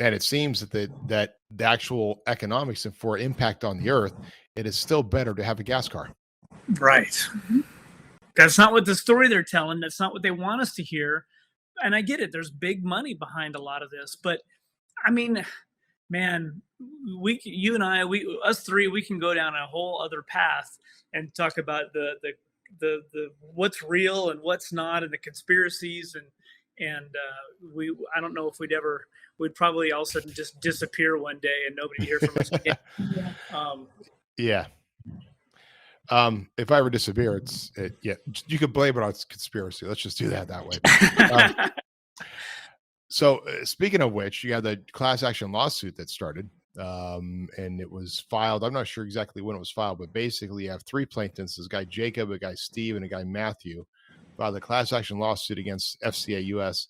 And it seems that the actual economics and for impact on the earth, it is still better to have a gas car. Right. That's not what the story they're telling. That's not what they want us to hear. And I get it. There's big money behind a lot of this. But I mean, man, you and I, us three, we can go down a whole other path and talk about the what's real and what's not, and the conspiracies, and I don't know if we'd probably all of a sudden just disappear one day and nobody hear from us again. Yeah. If I ever disappear, you could blame it on conspiracy. Let's just do that way. So speaking of which, you have the class action lawsuit that started, and it was filed. I'm not sure exactly when it was filed, but basically you have three plaintiffs: this guy Jacob, a guy Steve, and a guy Matthew, filed the class action lawsuit against FCA US.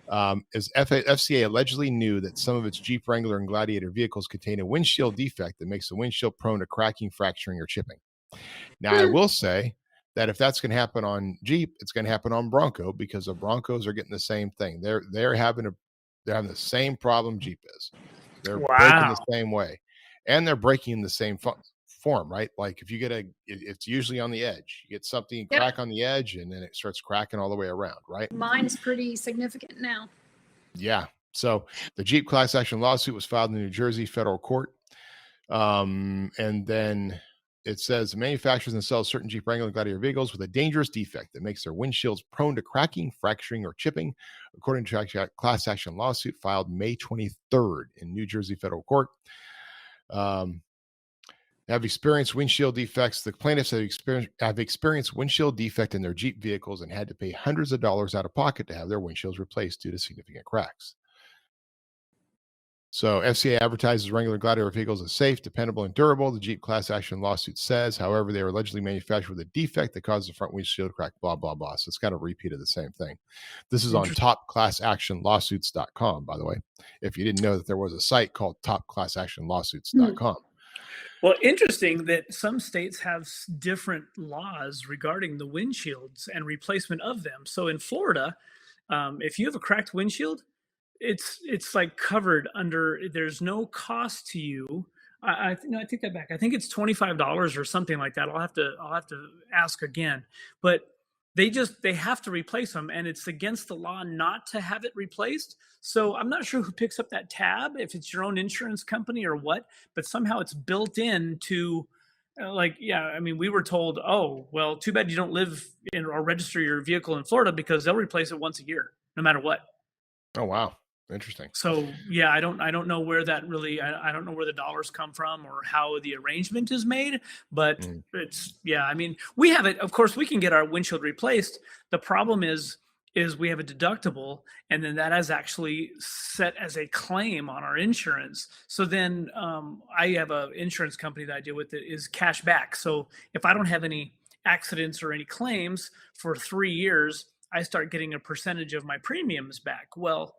As FCA allegedly knew that some of its Jeep Wrangler and Gladiator vehicles contain a windshield defect that makes the windshield prone to cracking, fracturing, or chipping. Now, I will say that if that's going to happen on Jeep, it's going to happen on Bronco, because the Broncos are getting the same thing. They're having the same problem Jeep is. They're breaking the same way, and they're breaking in the same form, right? Like if you get it's usually on the edge. You get something crack on the edge, and then it starts cracking all the way around, right? Mine's pretty significant now. Yeah. So the Jeep class action lawsuit was filed in the New Jersey federal court, and then it says the manufacturers and sells certain Jeep Wrangler and Gladiator vehicles with a dangerous defect that makes their windshields prone to cracking, fracturing, or chipping, according to a class action lawsuit filed May 23rd in New Jersey federal court. Have experienced windshield defects. The plaintiffs have experienced windshield defect in their Jeep vehicles and had to pay hundreds of dollars out of pocket to have their windshields replaced due to significant cracks. So FCA advertises Wrangler Gladiator vehicles as safe, dependable, and durable. The Jeep class action lawsuit says, however, they were allegedly manufactured with a defect that caused the front windshield crack, blah, blah, blah. So it's kind of a repeat of the same thing. This is on topclassactionlawsuits.com, by the way, if you didn't know that there was a site called topclassactionlawsuits.com. Well, interesting that some states have different laws regarding the windshields and replacement of them. So in Florida, if you have a cracked windshield, it's like covered under. There's no cost to you. I take that back. I think it's $25 or something like that. I'll have to ask again. But they have to replace them, and it's against the law not to have it replaced. So I'm not sure who picks up that tab, if it's your own insurance company or what, but somehow it's built in to we were told, oh, well, too bad you don't live in or register your vehicle in Florida, because they'll replace it once a year, no matter what. Oh, wow. Interesting. So yeah, I don't know where that really, I don't know where the dollars come from or how the arrangement is made, but we have it. Of course, we can get our windshield replaced. The problem is we have a deductible, and then that is actually set as a claim on our insurance. So then I have an insurance company that I deal with that is cash back. So if I don't have any accidents or any claims for 3 years, I start getting a percentage of my premiums back. Well,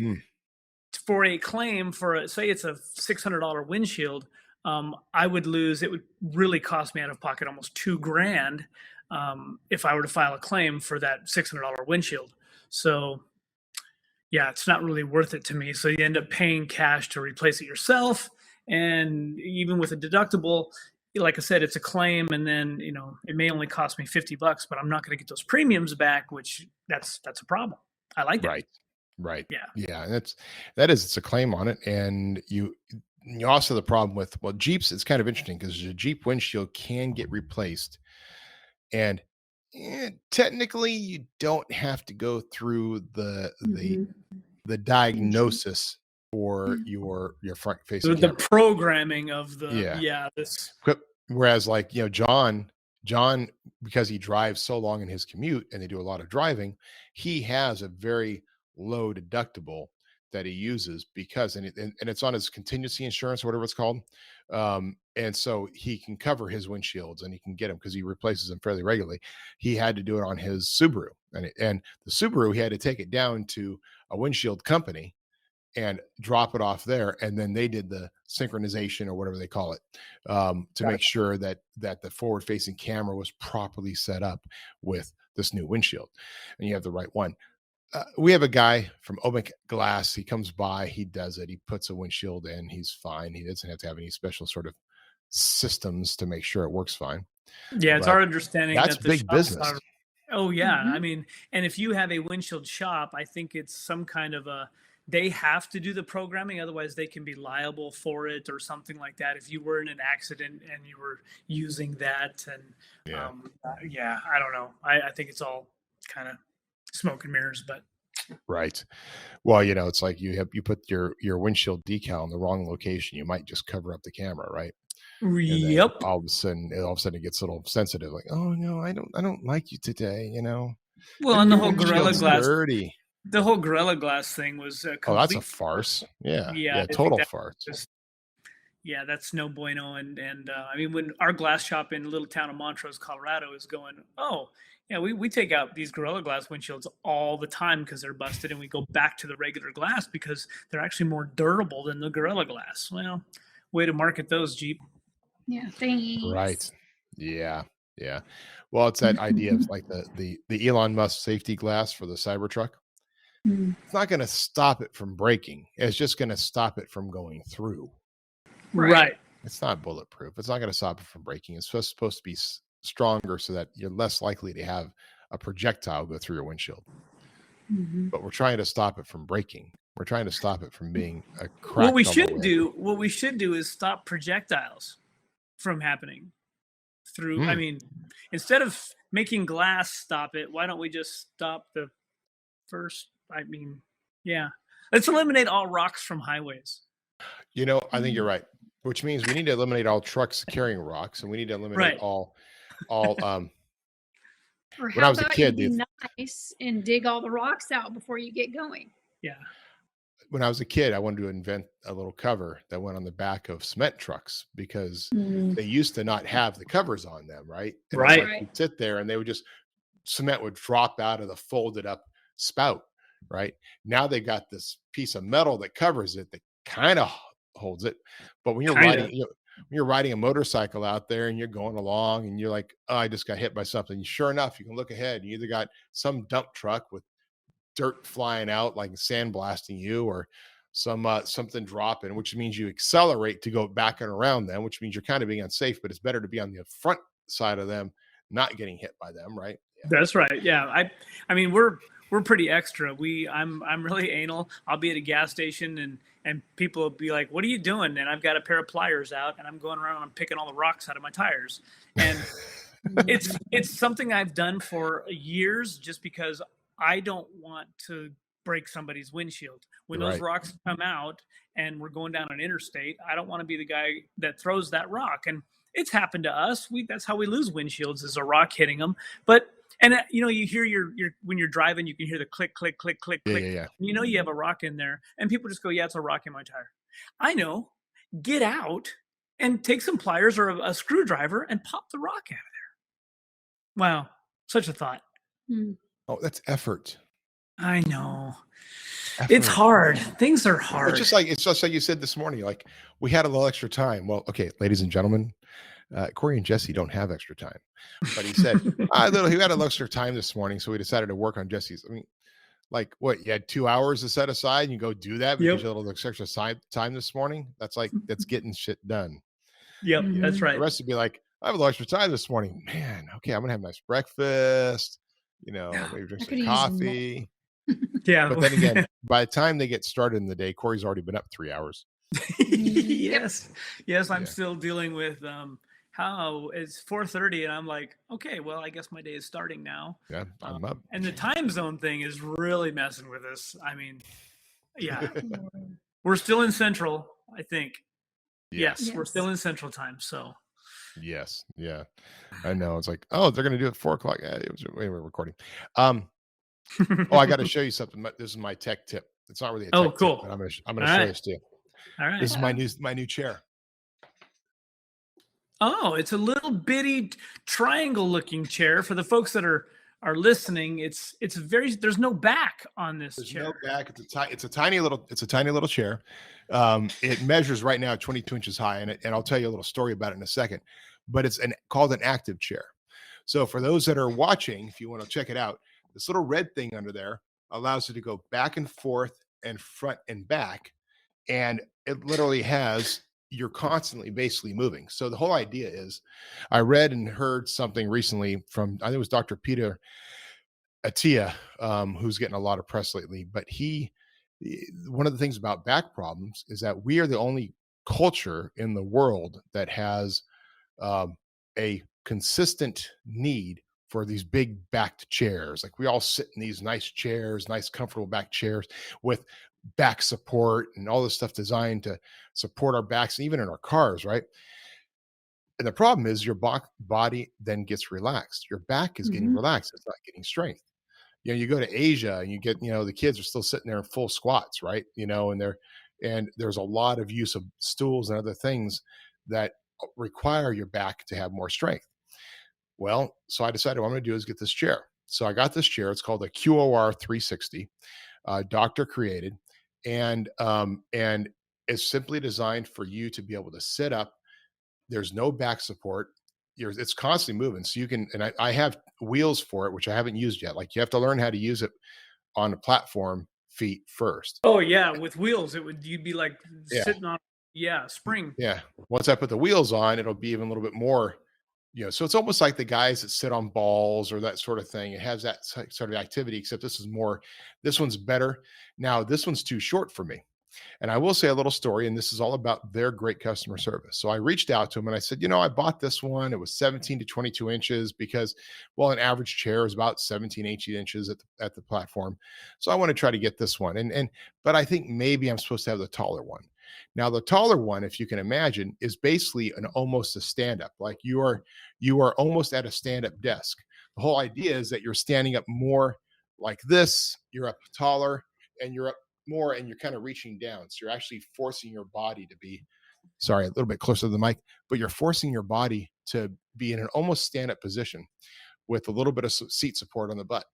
for a claim say it's a $600 windshield, I would lose. It would really cost me out of pocket almost $2,000 if I were to file a claim for that $600 windshield. So yeah, it's not really worth it to me. So you end up paying cash to replace it yourself. And even with a deductible, like I said, it's a claim, and then, it may only cost me $50, but I'm not going to get those premiums back, which that's a problem. I like that. Right. Yeah. And it's a claim on it. And you also have the problem with, Jeeps, it's kind of interesting because the Jeep windshield can get replaced, and technically you don't have to go through the diagnosis for your front facing the programming of this. Whereas John, because he drives so long in his commute and they do a lot of driving, he has a very low deductible that he uses because, and it's on his contingency insurance or whatever it's called. And so he can cover his windshields and he can get them because he replaces them fairly regularly. He had to do it on his Subaru, and the Subaru, he had to take it down to a windshield company and drop it off there, and then they did the synchronization or whatever they call it, to make sure that the forward facing camera was properly set up with this new windshield and you have the right one. We have a guy from Omic Glass. He comes by, he does it, he puts a windshield in, he's fine. He doesn't have to have any special sort of systems to make sure it works fine. Yeah, it's But our understanding that's that the big shops business. are. Oh yeah, Mhm. I mean, and if you have a windshield shop, I think it's some kind of a. They have to do the programming, otherwise they can be liable for it or something like that. If you were in an accident and you were using that, and Yeah. yeah, I don't know. I think it's all kind of smoke and mirrors, but Right. Well, it's like you put your windshield decal in the wrong location, you might just cover up the camera, right? And then yep. all of a sudden it gets a little sensitive, like, oh no, I don't like you today, Well, and the your whole Gorilla windshield's Glass, dirty. the whole Gorilla Glass thing was a Oh, that's a complete farce. Yeah. Yeah, I think Total that farce. just yeah, that's no bueno. And I mean, when our glass shop in little town of Montrose, Colorado, is going, oh yeah, we take out these Gorilla Glass windshields all the time because they're busted, and we go back to the regular glass because they're actually more durable than the Gorilla Glass. Well, way to market those, Jeep. Yeah, thanks. Right. Yeah. Yeah. Well, it's that idea of like the Elon Musk safety glass for the Cybertruck. Mm. It's not going to stop it from breaking. It's just going to stop it from going through. Right. It's not bulletproof. It's not going to stop it from breaking. It's supposed to be stronger so that you're less likely to have a projectile go through your windshield. Mhm. But we're trying to stop it from breaking. We're trying to stop it from being a crack. What we should do is stop projectiles from happening through. I mean, instead of making glass stop it, why don't we just stop the first? I mean, yeah, let's eliminate all rocks from highways. I think you're right. Which means we need to eliminate all trucks carrying rocks, and we need to eliminate all. Or when I was a kid, you be nice and dig all the rocks out before you get going. Yeah. When I was a kid, I wanted to invent a little cover that went on the back of cement trucks because they used to not have the covers on them, right? And Right. Like you'd sit there and they would just cement would drop out of the folded up spout, right? Now they got this piece of metal that covers it that kind of holds it. But when you're riding a motorcycle out there and you're going along and you're like, oh, I just got hit by something. Sure enough, you can look ahead. You either got some dump truck with dirt flying out, like sandblasting you, or something dropping, which means you accelerate to go back and around them, which means you're kind of being unsafe, but it's better to be on the front side of them, not getting hit by them, right? Yeah. That's right. Yeah. I mean, we're pretty extra. I'm really anal. I'll be at a gas station and people will be like, what are you doing? And I've got a pair of pliers out and I'm going around and I'm picking all the rocks out of my tires. And it's something I've done for years just because I don't want to break somebody's windshield. When those rocks come out and we're going down an interstate, I don't want to be the guy that throws that rock. And it's happened to us. That's how we lose windshields, is a rock hitting them. But you hear your when you're driving, you can hear the click, click, click, click, click. Yeah. You have a rock in there, and people just go, "Yeah, it's a rock in my tire." I know. Get out and take some pliers or a screwdriver and pop the rock out of there. Wow, such a thought. Oh, that's effort. I know. It's hard. Things are hard. It's just like you said this morning. Like, we had a little extra time. Well, okay, ladies and gentlemen, Corey and Jessy don't have extra time. But he said, he had a little extra time this morning, so we decided to work on Jesse's. I mean, like, what, you had 2 hours to set aside and you go do that because you had a little extra time this morning? That's getting shit done. Yep, that's right. The rest would be like, I have a little extra time this morning. Man, okay, I'm going to have a nice breakfast, maybe drink some coffee. Yeah. But then again, by the time they get started in the day, Corey's already been up 3 hours. Yes. I'm still dealing with how it's 4:30 and I'm like, okay, well, I guess my day is starting now. Yeah, I'm up. And the time zone thing is really messing with us. I mean, yeah. We're still in Central, I think. Yes, we're still in Central time. So yes, yeah. I know. It's like, oh, they're gonna do it at 4:00. Yeah, we're recording. I got to show you something. This is my tech tip. It's not really a Oh, tech tip, cool. but I'm going to All show right. this to you. All right. This is my new chair. Oh, it's a little bitty triangle looking chair. For the folks that are listening, it's there's no back on this There's chair. no back. It's a tiny little chair. It measures right now 22 inches high, and I'll tell you a little story about it in a second. But it's called an active chair. So for those that are watching, if you want to check it out, this little red thing under there allows it to go back and forth and front and back, and it literally has, you're constantly basically moving. So the whole idea is, I read and heard something recently from, I think it was Dr. Peter Attia, who's getting a lot of press lately, but one of the things about back problems is that we are the only culture in the world that has a consistent need for these big backed chairs. Like we all sit in these nice chairs, nice comfortable back chairs with back support and all this stuff designed to support our backs, and even in our cars, right? And the problem is your body then gets relaxed. Your back is getting relaxed. It's not getting strength. You know, you go to Asia and you get, the kids are still sitting there in full squats, right? And there's a lot of use of stools and other things that require your back to have more strength. Well, so I decided what I'm going to do is get this chair. So I got this chair. It's called a QOR 360, doctor created, and it's simply designed for you to be able to sit up. There's no back support. It's constantly moving. So you can, and I have wheels for it, which I haven't used yet. Like you have to learn how to use it on the platform feet first. Oh yeah, with wheels, you'd be like sitting on spring. Yeah. Once I put the wheels on, it'll be even a little bit more, so it's almost like the guys that sit on balls or that sort of thing. It has that sort of activity, except this one's better. Now this one's too short for me. And I will say a little story, and this is all about their great customer service. So I reached out to them and I said, I bought this one. It was 17 to 22 inches because, well, an average chair is about 17, 18 inches at the platform. So I want to try to get this one. But I think maybe I'm supposed to have the taller one. Now, the taller one, if you can imagine, is basically almost a stand-up. Like you are almost at a stand-up desk. The whole idea is that you're standing up more like this, you're up taller, and you're up more, and you're kind of reaching down. So you're actually forcing your body to be, a little bit closer to the mic, but you're forcing your body to be in an almost stand-up position with a little bit of seat support on the butt.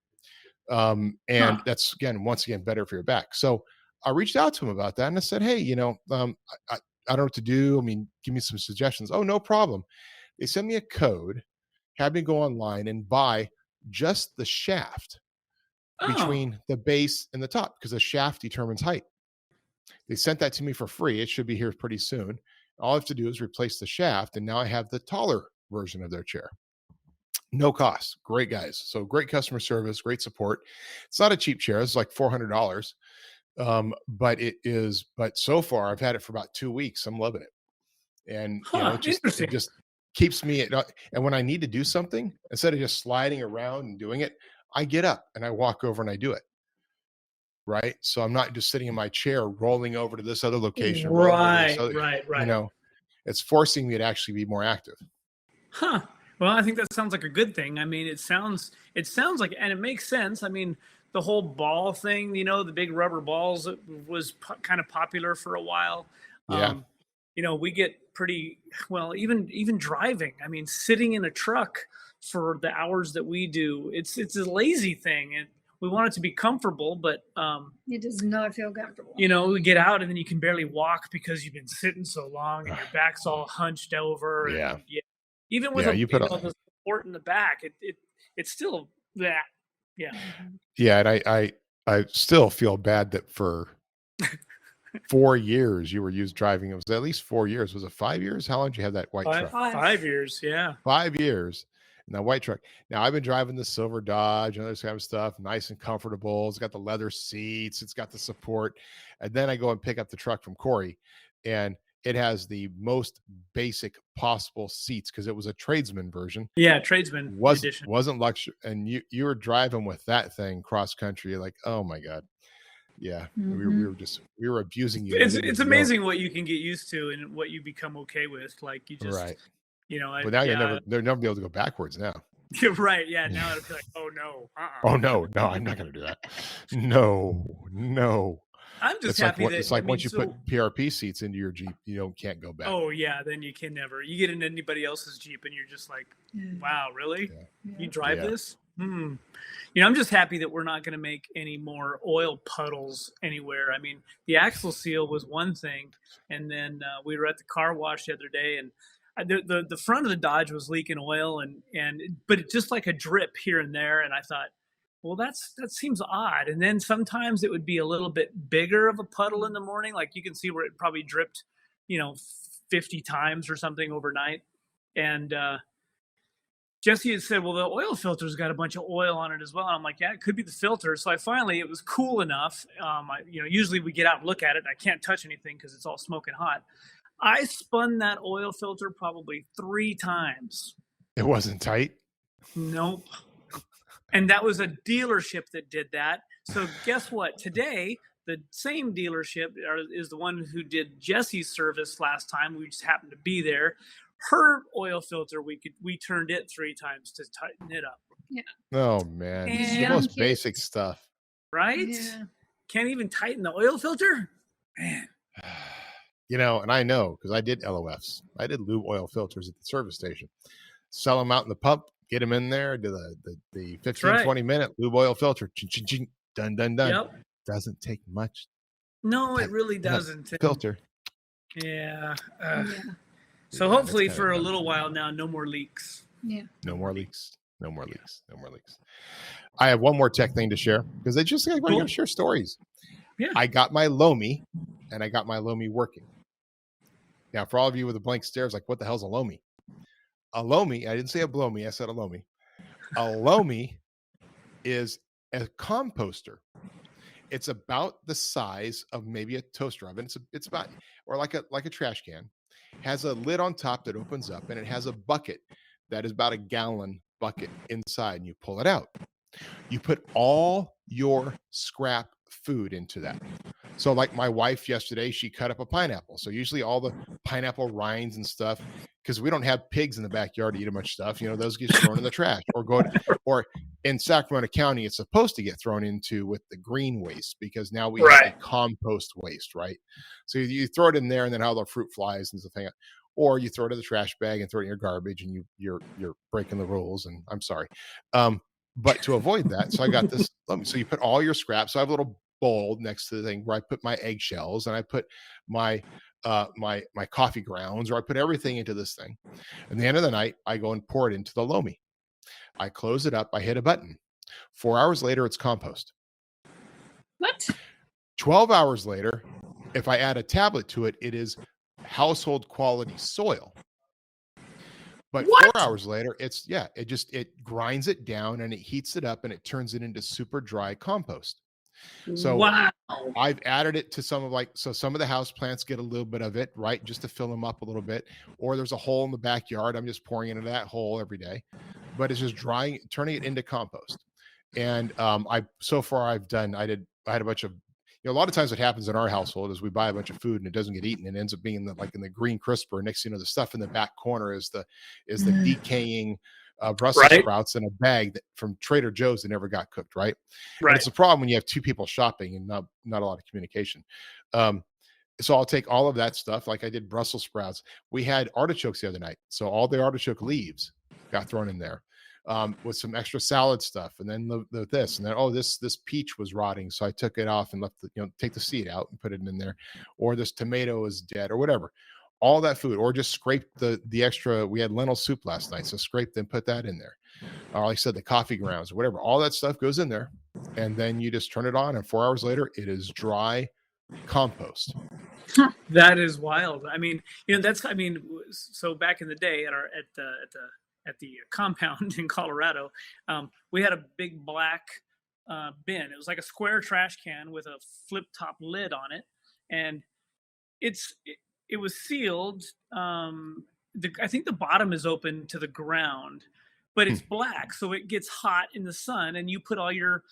And that's, once again, better for your back. So I reached out to him about that and I said, hey, I don't know what to do. I mean, give me some suggestions. Oh, no problem. They sent me a code, had me go online and buy just the shaft between the base and the top, because the shaft determines height. They sent that to me for free. It should be here pretty soon. All I have to do is replace the shaft, and now I have the taller version of their chair. No cost. Great guys. So great customer service, great support. It's not a cheap chair. It's like $400. But so far I've had it for about 2 weeks. I'm loving it. And it just keeps me and when I need to do something, instead of just sliding around and doing it, I get up and I walk over and I do it. Right. So I'm not just sitting in my chair, rolling over to this other location. Right. It's forcing me to actually be more active. Huh. Well, I think that sounds like a good thing. I mean, it sounds like, and it makes sense. I mean, the whole ball thing, the big rubber balls was kind of popular for a while. Yeah. We get pretty, well, even driving. I mean, sitting in a truck for the hours that we do, it's a lazy thing. And we want it to be comfortable, but it does not feel comfortable. We get out and then you can barely walk because you've been sitting so long and your back's all hunched over. Yeah. And, even with the support in the back, it's still that. Yeah. Yeah. And I still feel bad that for 4 years you were driving. It was at least 4 years. Was it 5 years? How long did you have that white truck? 5 years. Yeah. 5 years. And that white truck. Now I've been driving the silver Dodge and other kind of stuff, nice and comfortable. It's got the leather seats. It's got the support. And then I go and pick up the truck from Corey, and it has the most basic possible seats because it was a tradesman version. Yeah, tradesman edition. Wasn't luxury. And you were driving with that thing cross country. You're like, oh my God. Yeah. We were abusing you. It's amazing what you can get used to and what you become okay with. Like you just, right. But now they'll never be able to go backwards now. You're right. Yeah. Now it'll be like, oh no. Oh no, I'm not going to do that. No. I'm just It's like happy that it's like I mean, once you so, put PRP seats into your Jeep, you can't go back. oh yeah, then you can never. You get in anybody else's Jeep and you're just like, wow, really? You drive Yeah. this? I'm just happy that we're not going to make any more oil puddles anywhere. I mean, the axle seal was one thing, and then we were at the car wash the other day, and the front of the Dodge was leaking oil, but it just like a drip here and there, and I thought, well, that seems odd. And then sometimes it would be a little bit bigger of a puddle in the morning, like you can see where it probably dripped, 50 times or something overnight, and Jessy had said, well, the oil filter's got a bunch of oil on it as well. And I'm like, yeah, it could be the filter. So it was cool enough. Usually we get out and look at it and I can't touch anything because it's all smoking hot. I spun that oil filter probably 3 times. It wasn't tight? Nope. And that was a dealership that did that. So guess what? Today, the same dealership is the one who did Jessy's service last time. We just happened to be there. Her oil filter, we turned it 3 times to tighten it up. Yeah. Oh man, this is the most basic stuff, right? Yeah. Can't even tighten the oil filter, man. And I know because I did LOFs. I did lube oil filters at the service station. Sell them out in the pump, get them in there, do the 15-20-minute lube oil filter, done. Yep. Doesn't take much. No, it really doesn't. Filter. Yeah. So hopefully for a little while now, no more leaks. Yeah. No more leaks. I have one more tech thing to share because I just want to share stories. Yeah. I got my loamy and I got my loamy working. Now, for all of you with a blank stares, like, what the hell's a loamy? A loamy, I didn't say a blow me, I said a loamy. A loamy is a composter. It's about the size of maybe a toaster oven. It's about, or like a trash can. Has a lid on top that opens up, and it has a bucket that is about a gallon bucket inside, and you pull it out. You put all your scrap food into that. So like my wife yesterday, she cut up a pineapple. So usually all the pineapple rinds and stuff, because we don't have pigs in the backyard to eat a bunch of stuff, those get thrown in the trash or in Sacramento County, it's supposed to get thrown into with the green waste because now we have a compost waste, right? So you throw it in there and then all the fruit flies and stuff, or you throw it in the trash bag and throw it in your garbage and you're breaking the rules. And I'm sorry. But to avoid that, so I got this. So you put all your scraps. So I have a little bowl next to the thing where I put my eggshells and I put my my coffee grounds, or I put everything into this thing. At the end of the night, I go and pour it into the loamy. I close it up. I hit a button. 4 hours later, it's compost. What? 12 hours later, if I add a tablet to it, it is household quality soil. But what? 4 hours later, it grinds it down and it heats it up and it turns it into super dry compost. So wow. I've added it to some of the house plants get a little bit of it, right? Just to fill them up a little bit. Or there's a hole in the backyard. I'm just pouring into that hole every day, but it's just turning it into compost. And I had a bunch of, a lot of times what happens in our household is we buy a bunch of food and it doesn't get eaten. It ends up being in the green crisper. Next thing you know, the stuff in the back corner is the decaying Brussels sprouts in a bag from Trader Joe's that never got cooked, right? And it's a problem when you have 2 people shopping and not a lot of communication. So I'll take all of that stuff, like I did Brussels sprouts. We had artichokes the other night, so all the artichoke leaves got thrown in there with some extra salad stuff, and then this, and then this peach was rotting, so I took it off and left take the seed out and put it in there, or this tomato is dead, or whatever. All that food, or just scrape the extra. We had lentil soup last night, so scrape and put that in there. Or like I said, the coffee grounds, or whatever. All that stuff goes in there, and then you just turn it on, and 4 hours later, it is dry compost. That is wild. I mean, so back in the day at the compound in Colorado, we had a big black bin. It was like a square trash can with a flip top lid on it, and it was sealed. I think the bottom is open to the ground, but it's black, so it gets hot in the sun. And you put all your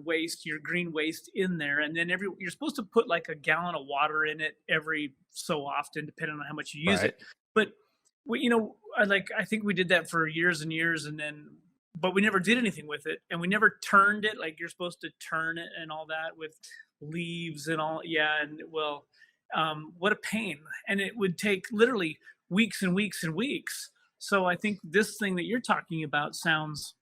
waste, your green waste, in there, and then you're supposed to put like a gallon of water in it every so often, depending on how much you use it. But I think we did that for years and years, but we never did anything with it, and we never turned it like you're supposed to turn it and all that with leaves and all. Yeah, and well, what a pain. And it would take literally weeks and weeks and weeks. So I think this thing that you're talking about sounds,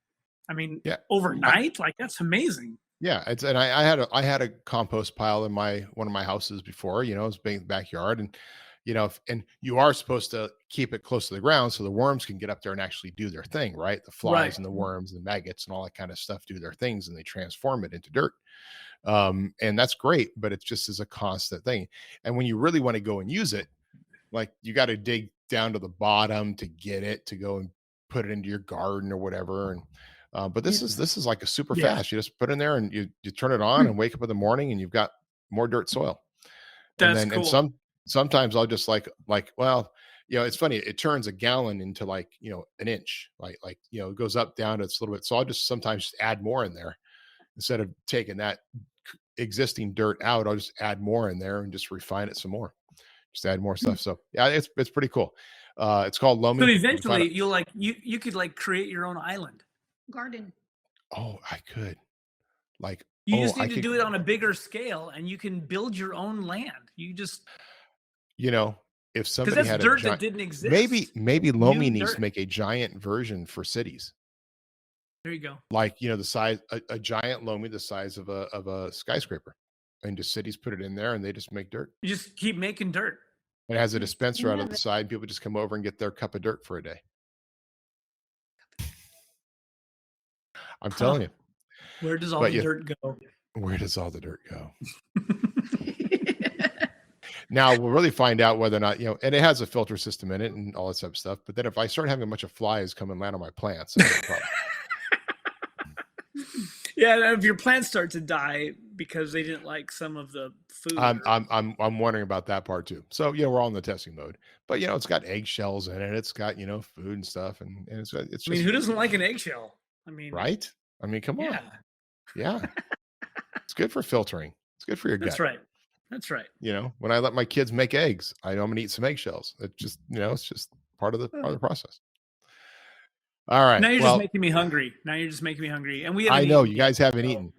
I mean, Yeah. overnight, like that's amazing. Yeah, and I had a compost pile in one of my houses before, you know, it was big in the backyard, and you know, and you are supposed to keep it close to the ground so the worms can get up there and actually do their thing, right? The flies Right. and the worms and maggots and all that kind of stuff do their things and they transform it into dirt. And that's great, but it just is a constant thing. And when you really want to go and use it, like you got to dig down to the bottom to get it to go and put it into your garden or whatever. And but this is like a super Yeah. fast. You just put it in there and you turn it on and wake up in the morning and you've got more dirt soil. And That's then cool. and sometimes I'll just like well, you know, it's funny. It turns a gallon into like, you know, an inch, like you know, it goes up down. It's a little bit. So I'll just sometimes just add more in there instead of taking that existing dirt out. I'll just add more in there and just refine it some more. Just add more stuff. So yeah, it's pretty cool. It's called loamy. So eventually you'll like you could like create your own island. Garden. Oh, I could. Like You just need to do it on a bigger scale, and you can build your own land. You just, you know, if because somebody that's had dirt that didn't exist. maybe loamy needs dirt. to make a giant version for cities. There you go. Like, you know, the size a giant loamy the size of a skyscraper, and just cities put it in there and they just make dirt. You just keep making dirt. It has a dispenser out Yeah, of the side. People just come over and get their cup of dirt for a day. I'm telling you. Where does all But the dirt go? Where does all the dirt go? Now we'll really find out whether or not, you know, and it has a filter system in it and all that type of stuff. But then if I start having a bunch of flies come and land on my plants, that's a problem. Yeah, if your plants start to die because they didn't like some of the food. I'm wondering about that part too. So, you know, we're all in the testing mode. But you know, it's got eggshells in it. It's got, you know, food and stuff, and it's just, I mean, who doesn't like an eggshell? I mean, right? I mean, come on. Yeah. Yeah. It's good for filtering. It's good for your gut. That's right. That's right. You know, when I let my kids make eggs, I know I'm gonna eat some eggshells. It just, you know, it's just part of the process. All right. Now you're just making me hungry. And we haven't I know eaten you guys yet, haven't eaten.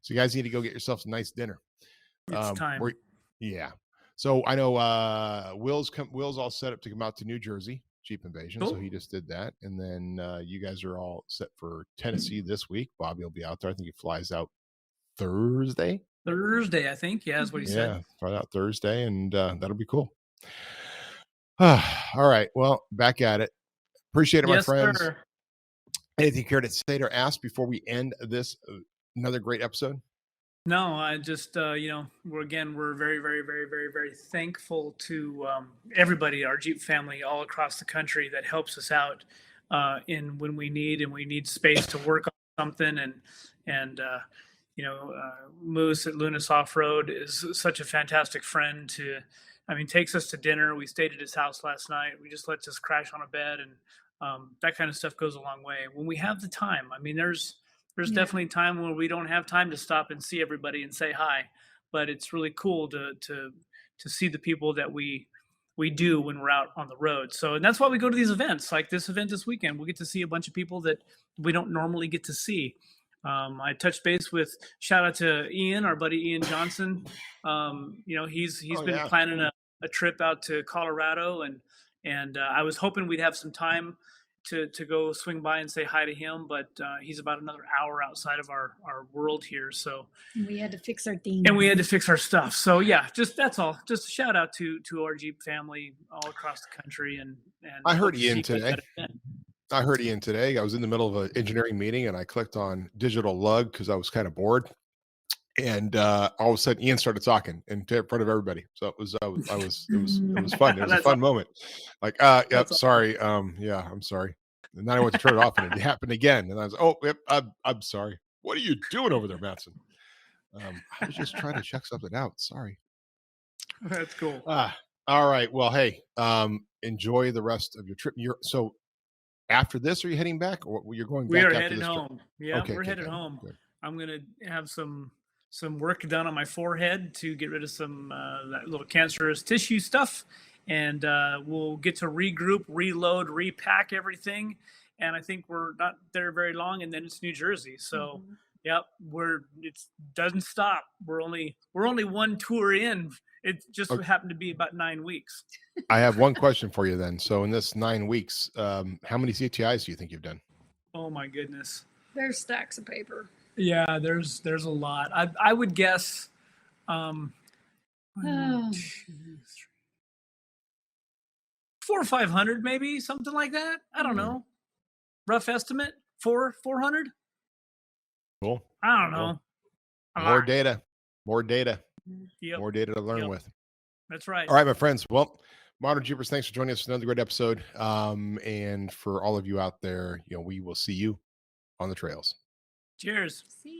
So you guys need to go get yourself some nice dinner. It's time. Yeah. So I know Will's all set up to come out to New Jersey, Jeep Invasion. Cool. So he just did that. And then you guys are all set for Tennessee this week. Bobby will be out there. I think he flies out Thursday, I think. Yeah, that's what he said. Yeah, fly out Thursday, and that'll be cool. All right. Well, back at it. Appreciate it, my friends. Sir. Anything you care to say or ask before we end this another great episode? No, I just, you know, we're very, very, very, very, very thankful to everybody, our Jeep family all across the country that helps us out in when we need space to work on something. And you know, Moose at Lunas Off-Road is such a fantastic friend takes us to dinner. We stayed at his house last night. We just lets us crash on a bed, and that kind of stuff goes a long way. When we have the time, I mean, there's definitely time when we don't have time to stop and see everybody and say hi, but it's really cool to see the people that we do when we're out on the road. So, and that's why we go to these events, like this event this weekend. We'll get to see a bunch of people that we don't normally get to see. I touched base with, shout out to Ian, our buddy Ian Johnson. You know, he's been planning a trip out to Colorado, and I was hoping we'd have some time to go swing by and say hi to him, but he's about another hour outside of our world here. So we had to fix our theme. And we had to fix our stuff. So yeah, that's all. Just a shout out to our Jeep family all across the country. And I heard Ian today. I was in the middle of an engineering meeting and I clicked on digital lug because I was kind of bored. And all of a sudden Ian started talking in front of everybody. So it was fun. It was a fun moment. Like, yep, sorry. Yeah, I'm sorry. And then I went to turn it off and it happened again. And I was, yep, I'm sorry. What are you doing over there, Matson? I was just trying to check something out. Sorry. That's cool. All right. Well, hey, enjoy the rest of your trip. So after this, are you heading back, or you're going back? We are after headed this home. trip? Yeah, okay, we're headed home. Good. I'm gonna have some work done on my forehead to get rid of some that little cancerous tissue stuff, and we'll get to regroup, reload, repack everything. And I think we're not there very long, and then it's New Jersey. So Yep, it doesn't stop. We're only one tour in. It just happened to be about 9 weeks. I have one question for you then. So in this 9 weeks, how many CTIs do you think you've done? Oh my goodness. There's stacks of paper. Yeah, there's a lot. I would guess 1, 2, 3, 400 or 500, maybe something like that. I don't know. Rough estimate, 400. Cool. I don't know. More data, Yep. more data to learn with. That's right. All right, my friends. Well, Modern Jeepers, thanks for joining us for another great episode. And for all of you out there, we will see you on the trails. Cheers. See